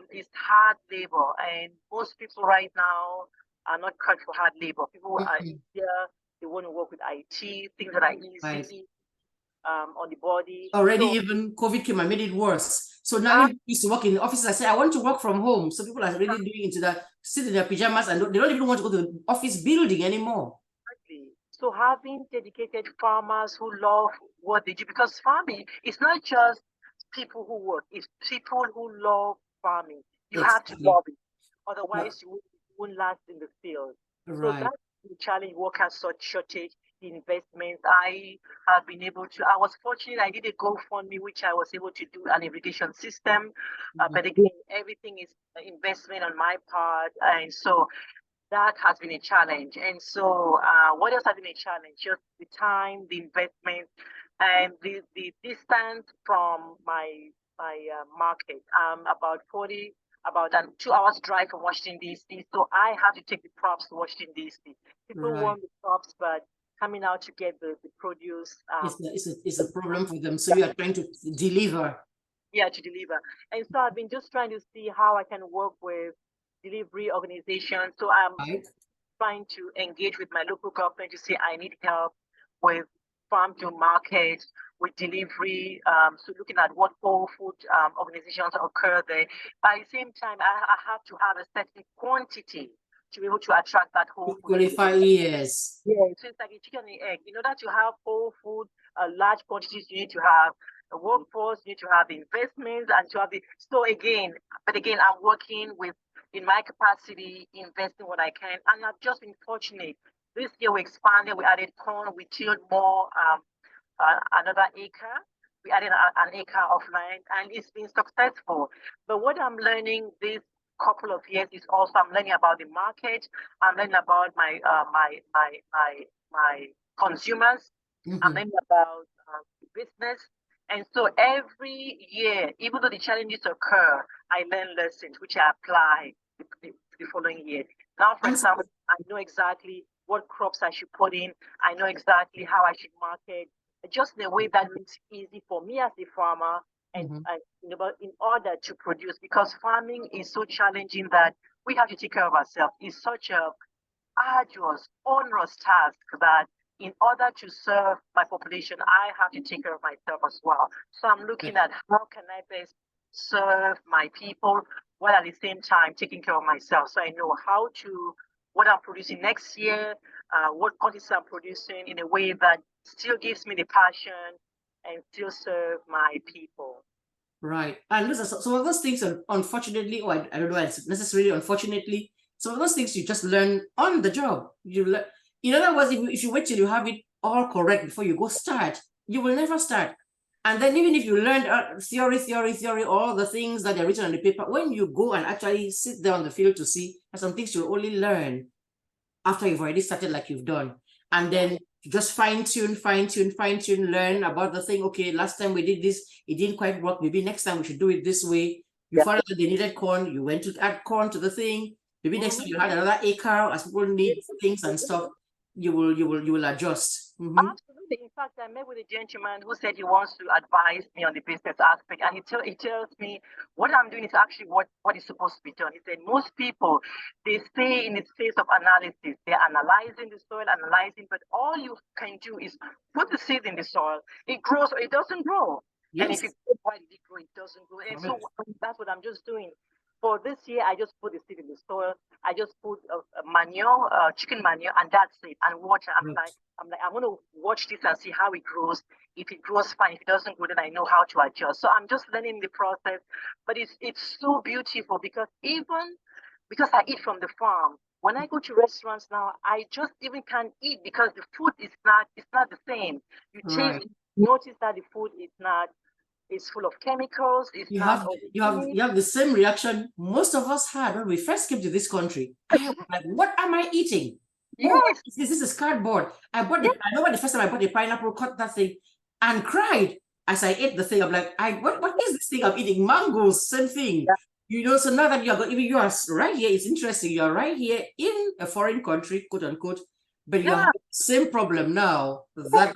it's hard labor. And most people right now are not cut for hard labor. People are easier. They want to work with IT, things that are easy on the body. Already, even COVID came and made it worse. So now you used to work in the office. I say, I want to work from home. So people are really doing into that, sit in their pajamas, and they don't even want to go to the office building anymore. Exactly. So having dedicated farmers who love what they do, because farming is not just people who work, it's people who love farming. You have to love it. Otherwise, you won't last in the field. So that's the challenge, worker shortage, the investments. I have been able to, I was fortunate, I did a GoFundMe, which I was able to do an irrigation system. But again, everything is investment on my part. And so that has been a challenge. And so what else has been a challenge? Just the time, the investment, and the distance from my market. About 2 hours drive from Washington, D.C. So I have to take the crops to Washington, D.C. People want the crops, but coming out to get the produce. It's a problem for them. So you are trying to deliver. Yeah, to deliver. And so I've been just trying to see how I can work with delivery organizations. So I'm trying to engage with my local government to say I need help with farm to market, with delivery, so looking at what whole food organizations occur there. By the same time, I have to have a certain quantity to be able to attract that whole food. Qualify, yes. Yeah, so it's like a chicken and the egg. In order to have whole food, large quantities, you need to have a workforce, you need to have the investments, and to have the. So again, I'm working with, in my capacity, investing what I can, and I've just been fortunate. This year we expanded, we added corn, we tilled more. Another acre. We added an acre of land, and it's been successful. But what I'm learning this couple of years is also I'm learning about the market. I'm learning about my consumers. I'm learning about business. And so every year, even though the challenges occur, I learn lessons which I apply the following year. Now, for example, I know exactly what crops I should put in. I know exactly how I should market, just in a way that makes it easy for me as a farmer and in order to produce, because farming is so challenging that we have to take care of ourselves. It's such a arduous, onerous task that in order to serve my population, I have to take care of myself as well. So I'm looking at how can I best serve my people while at the same time taking care of myself. So I know how to, what I'm producing next year, what quantities I'm producing in a way that still gives me the passion and still serve my people. Right. And those are some of those things, unfortunately, or I don't know, it's necessarily unfortunately, some of those things you just learn on the job. In other words, if you wait till you have it all correct before you go start, you will never start. And then even if you learned theory, all the things that are written on the paper, when you go and actually sit there on the field to see, there's some things you'll only learn after you've already started like you've done. And then you just fine tune, learn about the thing. Okay, last time we did this, it didn't quite work. Maybe next time we should do it this way. You found out that they needed corn, you went to add corn to the thing. Maybe next time you had another acre as people need things and stuff, you will adjust. Absolutely. In fact, I met with a gentleman who said he wants to advise me on the business aspect, and he tells me what I'm doing is actually what is supposed to be done. He said most people, they stay in the phase of analysis. They're analyzing the soil, but all you can do is put the seed in the soil. It grows or it doesn't grow. Yes. And if it why did it grow, it doesn't grow. And so that's what I'm just doing. For this year, I just put the seed in the soil. I just put manure, chicken manure, and that's it, and water. I'm like, I'm going to watch this and see how it grows. If it grows fine, if it doesn't grow, then I know how to adjust. So I'm just learning the process. But it's so beautiful because even because I eat from the farm, When I go to restaurants now, I just even can't eat because the food is not, it's not the same. You taste, Right. notice that the food is not, it's full of chemicals, it's You not have organic. you have the same reaction most of us had when we first came to this country. I was like, what am I eating? Oh, Yes, this is cardboard. I yes, remember the first time I bought a pineapple, cut that thing, and cried as I ate the thing. I'm like, what is this thing I'm eating? Mangoes, same thing. yeah, You know, so now that you are right here, it's interesting. You are right here in a foreign country, quote unquote, but you have yeah, the same problem now that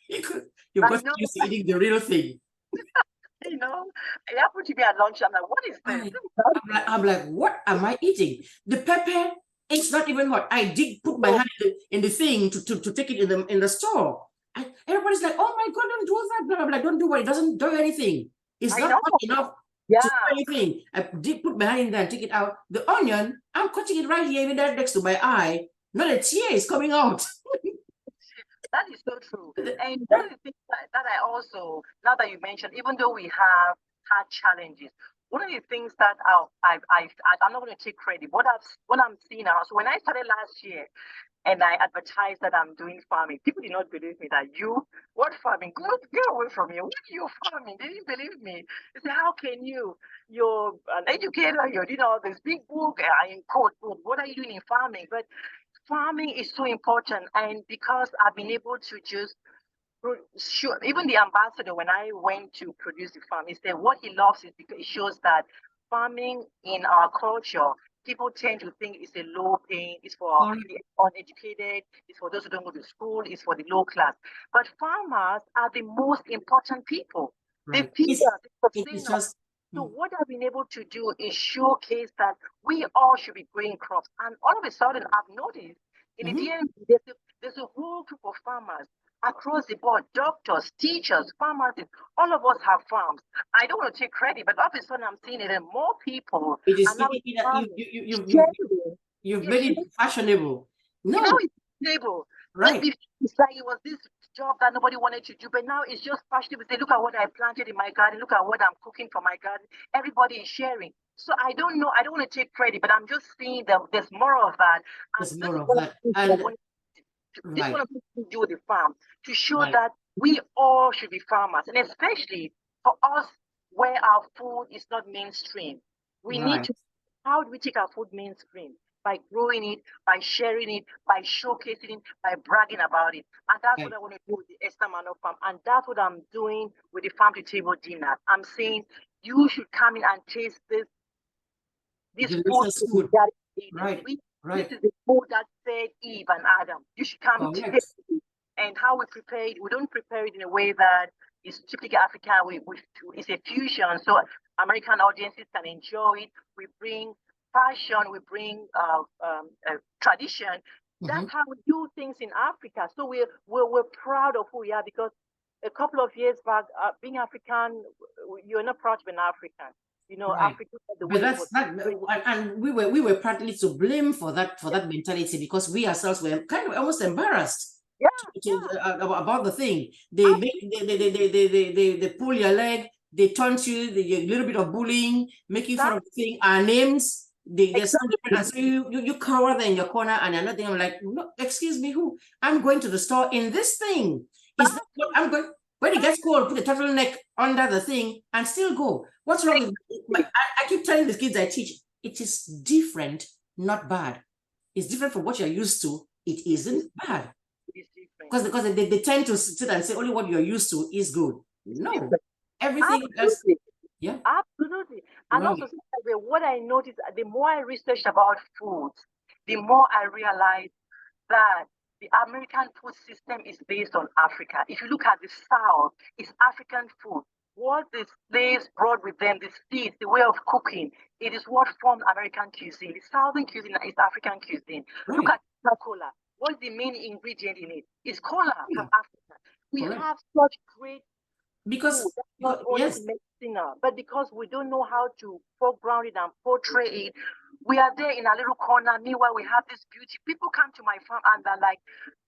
you've I got know, used to eating the real thing. you know. It happened to me at lunch. I'm like, what is this? I, This is not I'm like, what am I eating? The pepper, it's not even hot. I did put my good. hand in the thing to take it in the store. And everybody's like, oh my God, don't do that. Blah, blah, blah. Don't do what it doesn't do anything. It's I not know. hot enough Yeah, to do anything. I did put my hand in there and take it out. The onion, I'm cutting it right here, even there next to my eye. Not a tear is coming out. that is so true. And one of the things that I also, now that you mentioned, even though we have had challenges, one of the things that I'm not going to take credit. What I'm seeing now. So when I started last year, and I advertised that I'm doing farming. People did not believe me that what farming? Get away from me. What are you farming? They didn't believe me. They said, how can you? You're an educator, you're doing all this big book, I in quote, what are you doing in farming? But farming is so important. And because I've been able to just sure, even the ambassador, when I went to produce the farm, he said what he loves is because it shows that farming in our culture, people tend to think it's a low paying, it's for the uneducated, it's for those who don't go to school, it's for the low class. But farmers are the most important people. They Right. feed us, they It's sustain us. just, So what I've been able to do is showcase that we all should be growing crops. And all of a sudden, I've noticed in the mhm. DN, there's a whole group of farmers across the board, doctors, teachers, pharmacists, all of us have farms. I don't want to take credit, but all of a sudden I'm seeing it, and more people It are is, now farming, sharing. you've Yes, made it fashionable. now No, it's stable. Like right. before, it's like it was this job that nobody wanted to do, but now it's just fashionable. Say, look at what I planted in my garden. Look at what I'm cooking for my garden. Everybody is sharing. So I don't know. I don't want to take credit, but I'm just seeing that there's more of that. And There's this more is of what that. I And want. This is right, what I'm going to do with the farm to show right, that we all should be farmers, and especially for us where our food is not mainstream. We need right, to. How do we take our food mainstream? By growing it, by sharing it, by showcasing it, by bragging about it. And that's what right. I want to do with the Esther Manor Farm. And that's what I'm doing with the farm to table dinner. I'm saying you should come in and taste this food Delicious in food. the Garden of Eden. Right, This right. is the food that fed Eve and Adam. You should come Correct. taste it. And how we prepare it, we don't prepare it in a way that is typically African. It's a fusion, so American audiences can enjoy it. We bring fashion, we bring tradition. Mm-hmm. That's how we do things in Africa. So we're proud of who we are because a couple of years back, being African, you're not proud to be an African. You know, Right. Africa, the But way it that's was. that, and we were partly to blame for that mentality because we ourselves were kind of almost embarrassed Yeah, about the thing. They make they pull your leg, they taunt you, a little bit of bullying, making fun of the thing. Our names, they sound different, and so you cower there in your corner, and another thing. I'm like, no, excuse me, who? I'm going to the store in this thing. Is that what I'm going? When it gets cold, put the turtleneck under the thing and still go. What's wrong with I keep telling the kids I teach, it is different, not bad. It's different from what you're used to. It isn't bad. Because they tend to sit and say only what you're used to is good. No. Everything else, absolutely, yeah. absolutely. And Right. also, what I notice, the more I research about foods, the more I realize that the American food system is based on Africa. If you look at the South, it's African food. What the slaves brought with them, the seeds, the way of cooking, it is what formed American cuisine. The Southern cuisine is African cuisine. Look Right. at Coca-Cola. What's the main ingredient in it? It's cola from Africa. We Correct. have such great food Because, that's not only yes. medicinal, but because we don't know how to foreground it and portray it, we are there in a little corner. Meanwhile, we have this beauty. People come to my farm and they're like,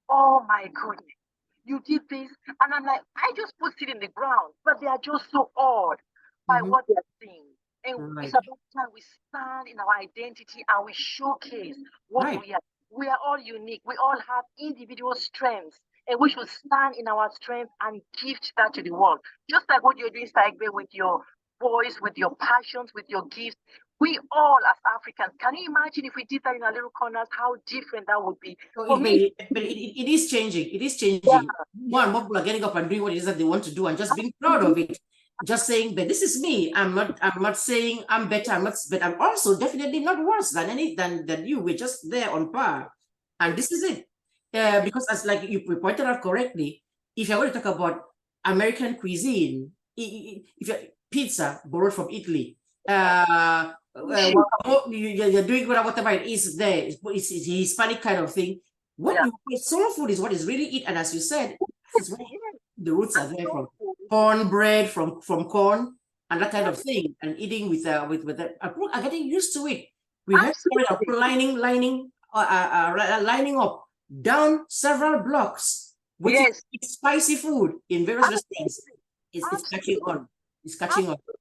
oh my goodness, you did this. And I'm like, I just put it in the ground, but they are just so awed by Mhm. what they're seeing. And Right. it's about time we stand in our identity and we showcase what Right. we are. We are all unique. We all have individual strengths, and we should stand in our strength and gift that to the world. Just like what you're doing, Saigbe, with your voice, with your passions, with your gifts. We all, as Africans, can you imagine if we did that in our little corners, how different that would be? So For me, it is changing. It is yeah, changing. More yeah, and more people are getting up and doing what it is that they want to do and just being proud of it. Just saying, but this is me. I'm not saying I'm better. But I'm also definitely not worse than than you. We're just there on par. And this is it. Because as like you pointed out correctly, if you're going to talk about American cuisine, if you're pizza borrowed from Italy, you're doing whatever it is there. It's a Hispanic kind of thing. What yeah. soul food is what is really it, and as you said, this is where Yes, the roots are and there from. soul food. Cornbread from corn and that kind Yeah, of thing, and eating with that. People are getting used to it. We have absolutely. lining up down several blocks, waiting to Yes, eat spicy food in various restaurants. absolutely. It's catching Absolutely. on. It's catching on. Absolutely.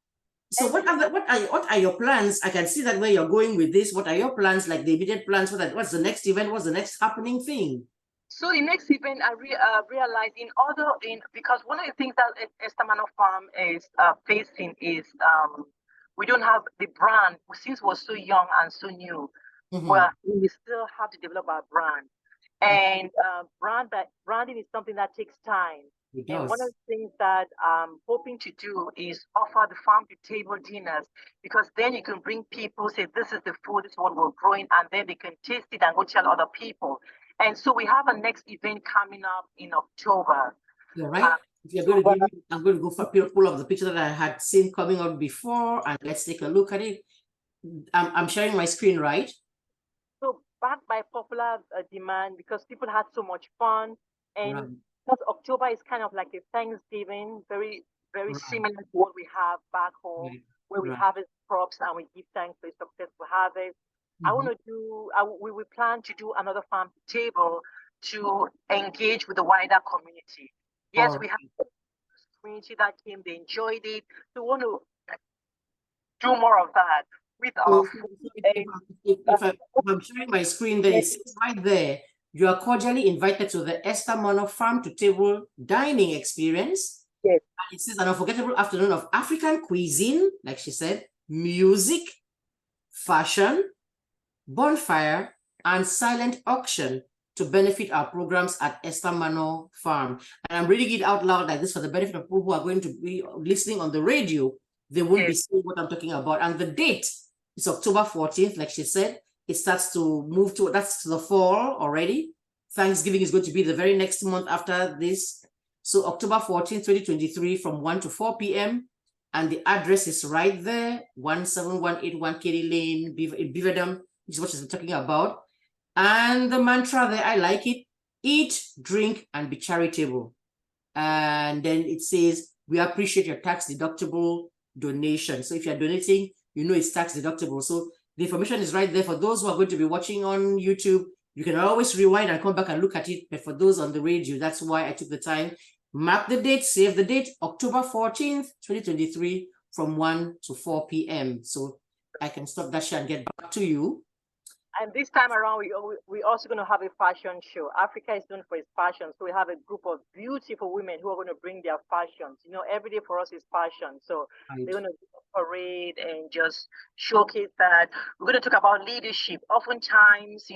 So And you know, what are your plans? I can see that where you're going with this. What are your plans, like the immediate plans? What's the next event? What's the next happening thing? so the next event I realized because one of the things that ESTHER Manor Farm is facing is we don't have the brand since we're so young and so new. Mhm. Well, we still have to develop our brand, and branding is something that takes time. It And one of does. the things that I'm hoping to do is offer the farm to table dinners, because then you can bring people, say, this is the food, this is what we're growing, and then they can taste it and go tell other people. And so we have a next event coming up in October. You're right. Uh, If you're going to October, give me, I'm going to go for pull up the picture that I had seen coming out before, and let's take a look at it. I'm sharing my screen, right? so backed by popular demand, because people had so much fun, and Right, because October is kind of like a Thanksgiving, very very right, similar to what we have back home, right, where we right. harvest crops and we give thanks for a successful harvest. I want Mhm. to do. We plan to do another farm to table to engage with the wider community. Yes, All we have right. a community that came, they enjoyed it. So we want to do more of that with our So, food. if, And if I'm sharing my screen, then it says right there, you are cordially invited to the Esther Manor Farm to Table dining experience. yes, And it says an unforgettable afternoon of African cuisine, like she said, music, fashion, bonfire, and silent auction to benefit our programs at Esther Manor Farm. And I'm reading it out loud like this for the benefit of people who are going to be listening on the radio. They won't be yes, seeing what I'm talking about. And the date is October 14th, like she said. It starts to move to, that's the fall already. Thanksgiving is going to be the very next month after this. So October 14th, 2023 from 1 to 4 p.m. And the address is right there, 17181 Katy Lane, BEAVERDAM, which is what she's talking about. And the mantra there, I like it: eat, drink, and be charitable. And then it says, we appreciate your tax deductible donation. So if you're donating, you know it's tax deductible. So the information is right there. For those who are going to be watching on YouTube, you can always rewind and come back and look at it. But for those on the radio, that's why I took the time. Mark the date, save the date, October 14th, 2023, from 1 to 4 p.m. So I can stop that share and get back to you. and this time around, we also going to have a fashion show. Africa is known for its fashion, so we have a group of beautiful women who are going to bring their fashions. You know, every day for us is fashion, so Right. they're going to do a parade and just showcase that. We're going to talk about leadership. Oftentimes,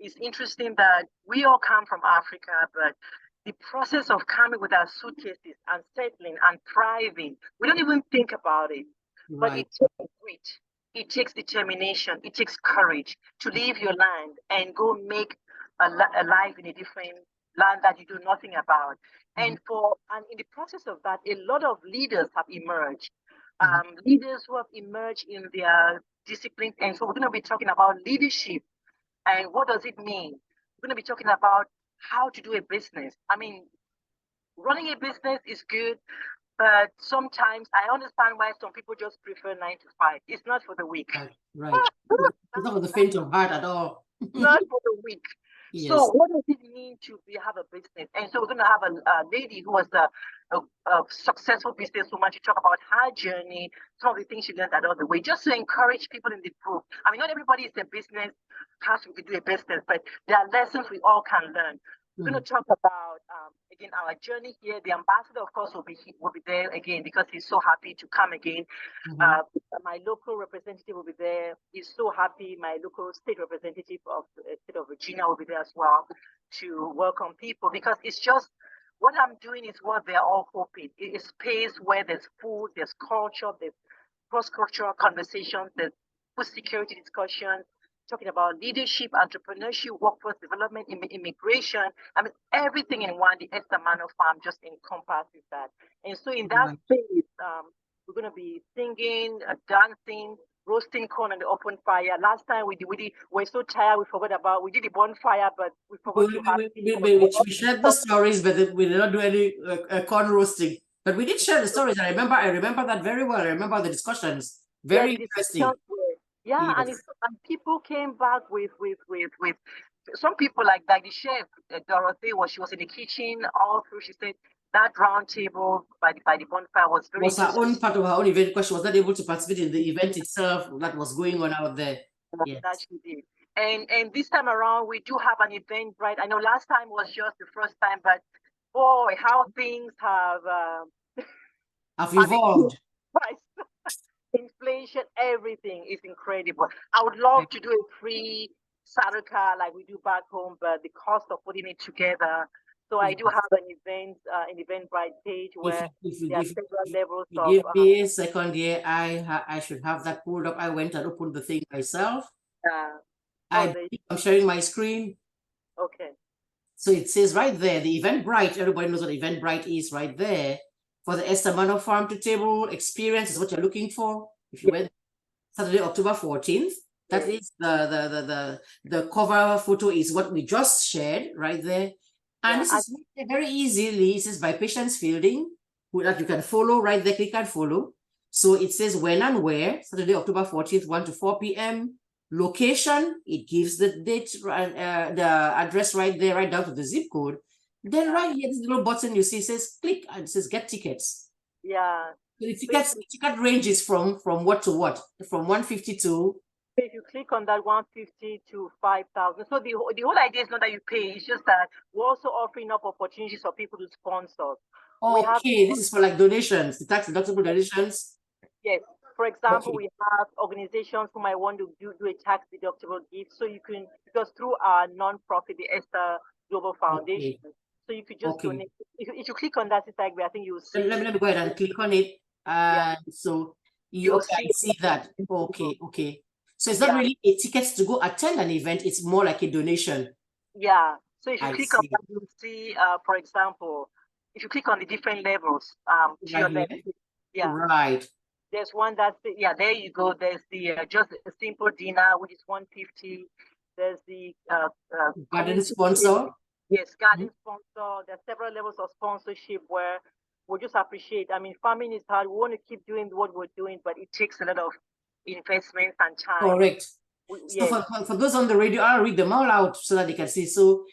it's interesting that we all come from Africa, but the process of coming with our suitcases and settling and thriving, we don't even think about it. But Right. it takes grit, it takes determination, it takes courage to leave your land and go make a life in a different land that you do nothing about. Mhm. And in the process of that, a lot of leaders have emerged. Mhm. Leaders who have emerged in their disciplines. And so we're going to be talking about leadership and what does it mean. We're going to be talking about how to do a business. I mean, running a business is good, but sometimes I understand why some people just prefer 9 to 5. It's not for the weak. Right. Right. It's not for the faint of heart at all. Not for the weak. Yes. So what does it mean to have a business? And so we're going to have a lady who was a successful businesswoman to talk about her journey, some of the things she learned along the way, just to encourage people in the group. I mean, not everybody is a business, has to do a business, but there are lessons we all can learn. We're going to talk about, again, our journey here. The ambassador, of course, will be there again because he's so happy to come again. My local representative will be there. He's so happy. My local state representative of the state of Virginia will be there as well to welcome people, because it's just what I'm doing is what they're all hoping. It is a space where there's food, there's culture, there's cross-cultural conversations, there's food security discussions, talking about leadership, entrepreneurship, workforce development, immigration. I mean, everything in one. The ESTHER Manor Farm just encompasses that. And so in that space, we're going to be singing, dancing, roasting corn on the open fire. Last time we were so tired, we did the bonfire, but we forgot to have. We shared the stories, but we did not do any corn roasting. But we did share the stories. I remember that very well. I remember the discussions. Very interesting. Yeah, yes. And people came back with some people like the chef Dorothy she was in the kitchen all through. She said that round table by the bonfire was her own part of her own event because she was not able to participate in the event itself that was going on out there. Yes. That she did. And this time around we do have an event, right? I know last time was just the first time, but boy, how things have evolved. Inflation, everything is incredible. I would love to do a free Saraka like we do back home, but the cost of putting it together. So I do have an Eventbrite page where there are several levels of. Give me a second here. I should have that pulled up. I went and opened the thing myself. I'm sharing my screen. Okay. So it says right there, the Eventbrite. Everybody knows what Eventbrite is right there. For the ESTHER Manor Farm to Table experience is what you're looking for. If you went Saturday, October 14th, that is the cover photo is what we just shared right there. And this is very easily, it says by Patience Fielding, that you can follow right there, click and follow. So it says when and where, Saturday, October 14th, 1 to 4 p.m. Location, it gives the date, the address right there, right down to the zip code. Then right here, this little button you see says click and it says get tickets. Yeah. So the ticket range is from what to what? From 150 to. If you click on that 150 to 5,000. So the whole idea is not that you pay. It's just that we're also offering up opportunities for people to sponsor. Okay, this is for like donations, the tax deductible donations. Yes. For example, we have organizations who might want to do a tax deductible gift. So you can, because through our non-profit, the ESTHER Global Foundation. So you could just donate. If you click on that, I think you will see. Let me go ahead and click on it. So I see that. Okay. So it's not really a ticket to go attend an event. It's more like a donation. Yeah. So if you click on that, you'll see, for example, if you click on the different levels, right. There's one that's there you go. There's the just a simple dinner, which is 150. There's the garden sponsor. Yes, garden sponsor. There's several levels of sponsorship where we just appreciate. I mean, farming is hard. We want to keep doing what we're doing, but it takes a lot of investment and time. Correct. So for those on the radio, I'll read them all out so that they can see. So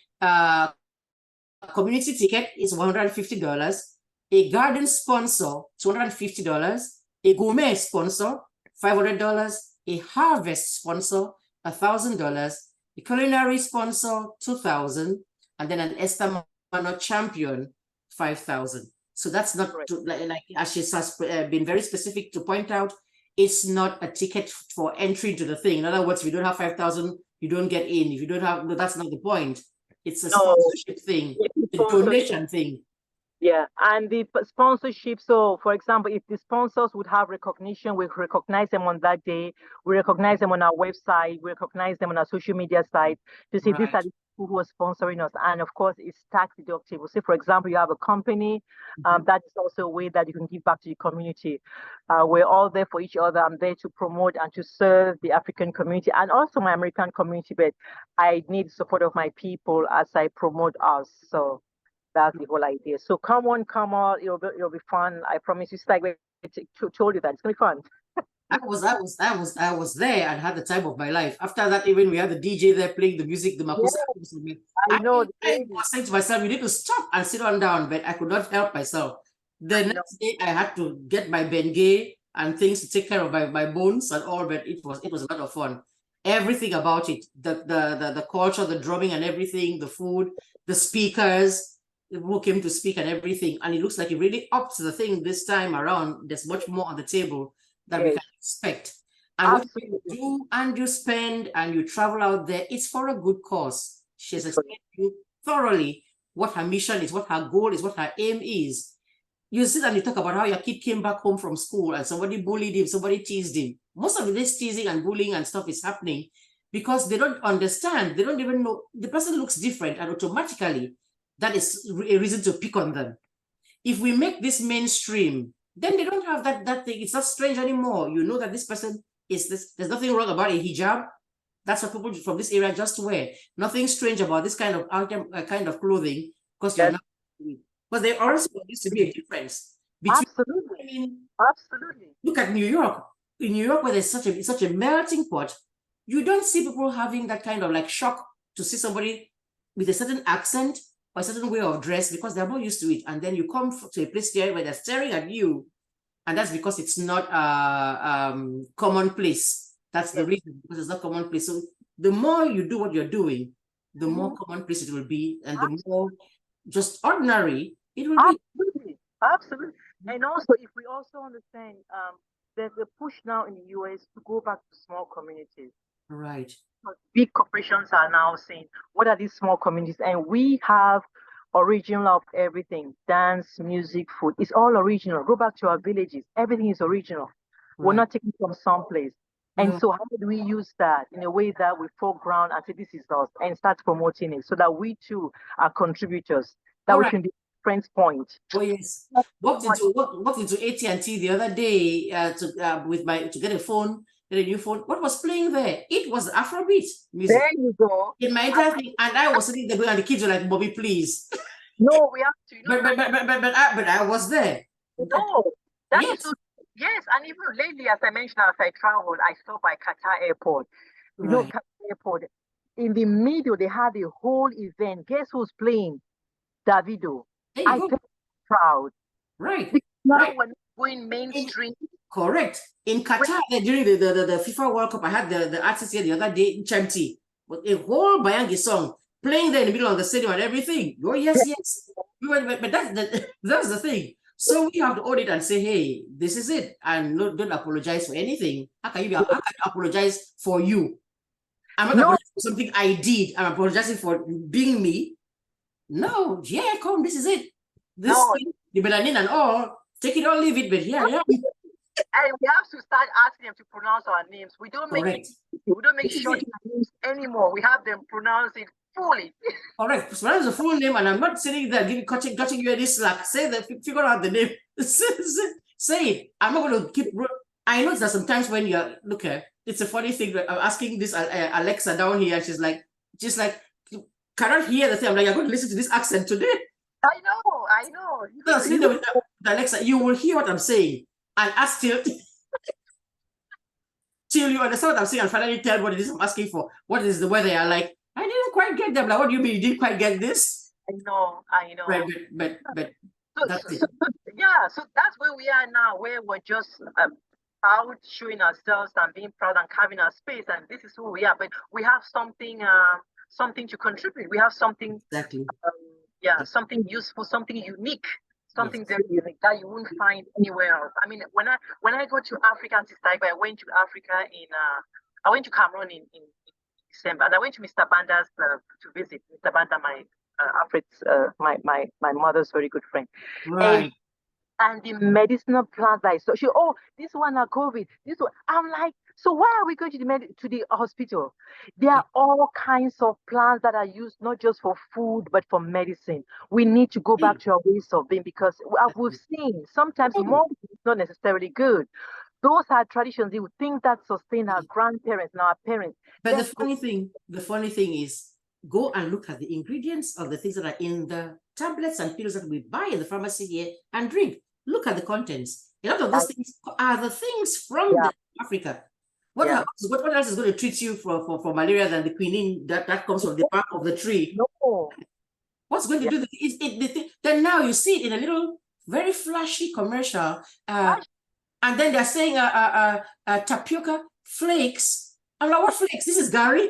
community ticket is $150. A garden sponsor, $250. A gourmet sponsor, $500. A harvest sponsor, $1,000. A culinary sponsor, $2,000. And then an ESTHER Manor champion, $5,000. So that's not like as she has been very specific to point out. It's not a ticket for entry to the thing. In other words, if you don't have 5,000, you don't get in. If you don't have, that's not the point. It's a sponsorship thing, a donation thing. Yeah, and the sponsorship. So, for example, if the sponsors would have recognition, we recognize them on that day. We recognize them on our website. We recognize them on our social media site to see these are the people who are sponsoring us. And of course, it's tax deductible. So, for example, you have a company, that is also a way that you can give back to the community. We're all there for each other. I'm there to promote and to serve the African community and also my American community, but I need the support of my people as I promote us. So that's the whole idea. So come on, it'll be fun. I promise you. It's like we told you that it's gonna be fun. I was there and had the time of my life. After that, even we had the DJ there playing the music, the Makusa. I know. I was saying to myself, you need to stop and sit on down, but I could not help myself. The next day, I had to get my Bengay and things to take care of my bones and all, but it was a lot of fun. Everything about it, the culture, the drumming and everything, the food, the speakers who came to speak and everything. And it looks like it really upped the thing this time around. There's much more on the table that we can expect. And what you do and you spend and you travel out there, it's for a good cause. She has explained to you thoroughly what her mission is, what her goal is, what her aim is. You sit and you talk about how your kid came back home from school and somebody bullied him, somebody teased him. Most of this teasing and bullying and stuff is happening because they don't understand. They don't even know. The person looks different and automatically that is a reason to pick on them. If we make this mainstream, then they don't have that thing. It's not strange anymore. You know that this person is this. There's nothing wrong about a hijab. That's what people from this area just wear. Nothing strange about this kind of item, kind of clothing, because you're not. But there also used to be a difference between. Absolutely. I mean, absolutely. Look at New York. In New York, where there's such a melting pot, you don't see people having that kind of like shock to see somebody with a certain accent or a certain way of dress because they're not used to it. And then you come to a place there where they're staring at you, and that's because it's not commonplace. That's the reason, because it's not commonplace. So the more you do what you're doing, the more commonplace it will be, and the more just ordinary it will be. Absolutely. And also, if we also understand, there's a push now in the US to go back to small communities. Right. Big corporations are now saying, what are these small communities? And we have original of everything: dance, music, food. It's all original. Go back to our villages. Everything is original. Right. We're not taking from someplace. And so how do we use that in a way that we foreground and say this is us and start promoting it so that we too are contributors, that we can be friends point. Oh yes. Walked into AT&T the other day to get a phone, get a new phone. What was playing there? It was Afrobeat music. There you go. In my entire thing, and I was sitting there going, and the kids were like, "Bobby, please." No, we have to. You know, but I was there. No, that's so. Yes, and even lately, as I mentioned, as I traveled, I stopped by Qatar Airport. You know, Qatar Airport. In the middle, they had a whole event. Guess who's playing? Davido. I felt proud. Right. Because now we're going mainstream. Correct. In Qatar, during the FIFA World Cup, I had the artist here the other day, Chamti, with a whole Bayangi song playing there in the middle of the stadium and everything. Oh yes, yes. But that's the thing. So we have to audit and say, hey, this is it, and don't apologize for anything. How can you apologize for you? I'm not apologizing for something I did. I'm apologizing for being me. No, yeah, come, this is it. This thing, the melanin and all, take it or leave it, but yeah, yeah. And we have to start asking them to pronounce our names. We don't make short names anymore. We have them pronounce it fully. Correct. Pronounce the full name, and I'm not sitting there cutting you any slack. Say that, figure out the name. Say it. I'm not going to keep. I know that sometimes when you're it's a funny thing. I'm asking this Alexa down here, and she's like, cannot hear the thing. I'm like, you're going to listen to this accent today. I know. No, sitting there with Alexa, you will hear what I'm saying, and ask till you understand what I'm saying, and finally tell what it is I'm asking for. What is the weather? You're like, I didn't quite get them. Like, what do you mean you didn't quite get this? I know. Right, but that's it. Yeah, so that's where we are now, where we're just out showing ourselves and being proud and carving our space, and this is who we are. But we have something to contribute. We have something something useful, something unique, something very unique that you won't find anywhere else. I mean, when I go to Africa, I went to Africa I went to Cameroon in December, and I went to Mr. Banda's to visit Mr. Banda, my mother's very good friend. Right. And the medicinal plants that I saw, this one are COVID. This one, I'm like, so why are we going to the hospital? There are all kinds of plants that are used not just for food but for medicine. We need to go back to our ways of being, because we've seen sometimes more is not necessarily good. Those are traditions. You would think that sustain our grandparents and our parents. But the funny thing is, go and look at the ingredients of the things that are in the tablets and pills that we buy in the pharmacy here and drink. Look at the contents. A lot of those things are the things from Africa. What else is going to treat you for malaria than the quinine that comes from the bark of the tree? No. What's going to do the thing? Then now you see it in a little very flashy commercial, and then they're saying tapioca flakes. I'm like, what flakes? This is Gary.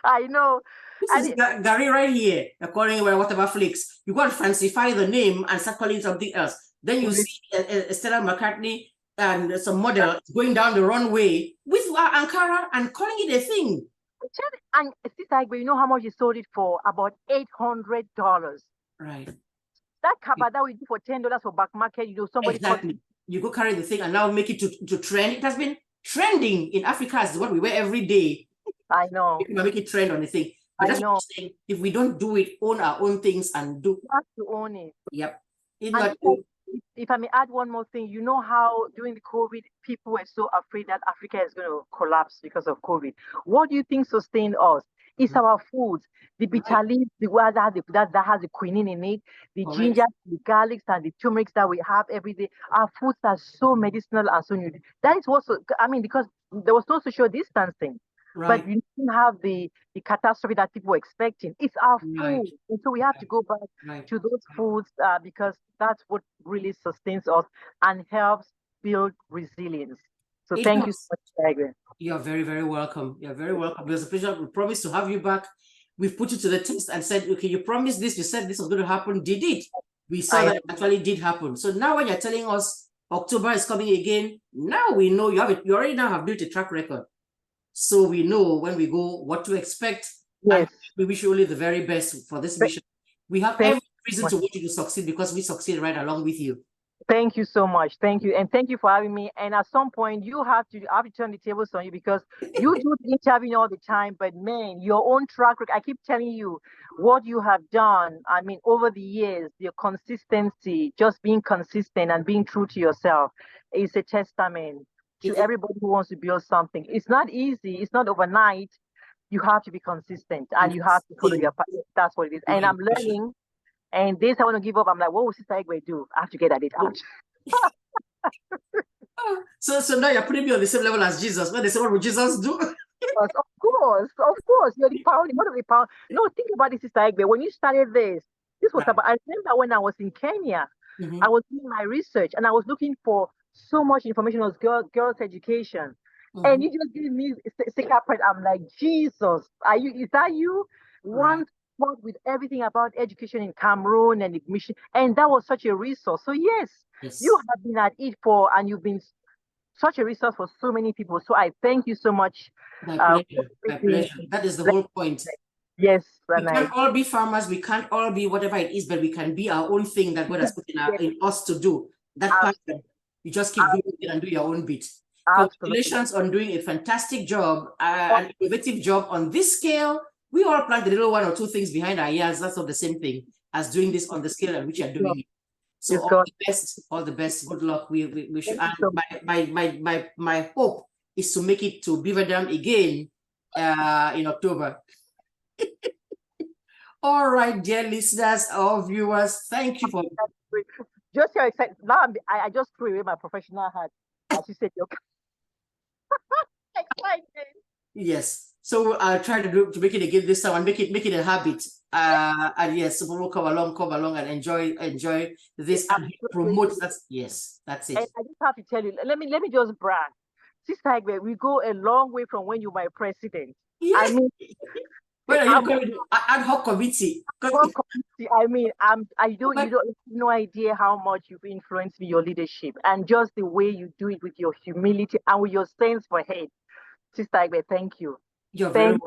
I know. This is Gary right here. They're calling whatever flakes. You got to fancify the name and start calling something else. Then you see Stella McCartney and some model going down the runway with Ankara and calling it a thing. And Sister, you know how much you sold it for? About $800. Right. That cover that we do for $10 for back market, you know, somebody exactly. You go carry the thing and now make it to trend. It has been trending in Africa as what we wear every day. I know. You make it trend on the thing. But that's what I'm saying. If we don't do it, own our own things and do. You have to own it. Yep. If I may add one more thing, you know how during the COVID, people were so afraid that Africa is going to collapse because of COVID. What do you think sustained us? It's our foods, the bitter leaf, the one that has the quinine in it, the ginger, the garlics, and the turmerics that we have every day. Our foods are so medicinal and so new. That is what, because there was no social distancing. But you didn't have the catastrophe that people were expecting. It's our food. And so we have to go back to those foods because that's what really sustains us and helps build resilience. So thank you so much, Agwe. You're very, very welcome. You're very welcome. It was a pleasure. We promised to have you back. We've put you to the test and said, okay, you promised this. You said this was going to happen. Did it? We saw that it actually did happen. So now when you're telling us October is coming again, now we know you already now have built a track record. So we know when we go what to expect. Yes. And we wish you only the very best for this mission. We have every reason to want you to succeed because we succeed right along with you. Thank you so much. Thank you. And thank you for having me. And at some point, I have to turn the tables on you because you do the interviewing all the time. But man, your own track record, I keep telling you what you have done. I mean, over the years, your consistency, just being consistent and being true to yourself is a testament to everybody who wants to build something. It's not easy. It's not overnight. You have to be consistent and you have to follow your path. That's what it is. And I'm learning. And days I want to give up, I'm like, what will Sister Egwe do? I have to get at it out. So now you're putting me on the same level as Jesus. When they say, what would Jesus do? Yes, of course. You're the power. No, think about it, Sister Egwe. When you started this was about, I remember when I was in Kenya, I was doing my research and I was looking for so much information on girls' education. And you just give me sticker print. I'm like, Jesus, is that you? One with everything about education in Cameroon and admission, and that was such a resource. So yes, you have been at it and you've been such a resource for so many people. So I thank you so much. My pleasure. My pleasure. That is the whole point. Yes, we can't all be farmers. We can't all be whatever it is, but we can be our own thing that God has put in us to do. That part, you just keep doing it and do your own bit. Congratulations on doing a fantastic job, an innovative job on this scale. We all plant a little one or two things behind our ears. That's not the same thing as doing this on the scale at which you're doing it. So all the best. Good luck. We should. My hope is to make it to BEAVERDAM again in October. All right, dear listeners or viewers, thank you for just your excitement. Now I just threw away my professional hat. As you said, you're excited. Yes. So I'll try to make it again this time and make it a habit. And yes, people will come along and enjoy this and promote that. Yes, that's it. And I just have to tell you, let me just brag. Sister Egwe, we go a long way from when you were president. Yes. I mean, when are you going to ad hoc committee? I mean, you have no idea how much you've influenced me, your leadership, and just the way you do it with your humility and with your sense for hate. Sister Egwe, thank you. You're very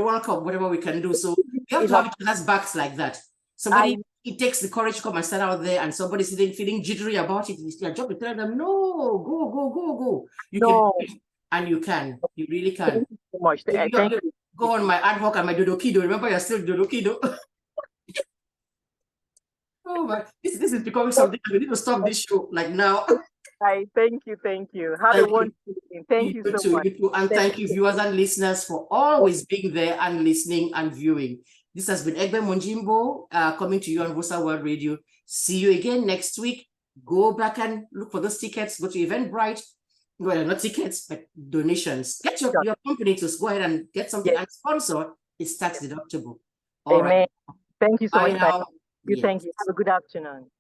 welcome. Whatever we can do. So we have to have each other's backs like that. Somebody it takes the courage to come and stand out there, and somebody sitting feeling jittery about it. It's your job to tell them, no, go. You can do it, and you can. You really can. Thank you so much. Thank you. Go on my ad hoc and my dodokido. Remember, you're still dodokido. Oh my! This is becoming something. We need to stop this show like now. Thank you. Have a wonderful evening. Thank you so much. And thank you, viewers and listeners, for always being there and listening and viewing. This has been Egbe Monjimbo coming to you on Vosa World Radio. See you again next week. Go back and look for those tickets. Go to Eventbrite. well, not tickets, but donations. Get your company to go ahead and get something and sponsor. It's tax deductible. All right. Amen. Thank you so much. Now. Thank you. Have a good afternoon.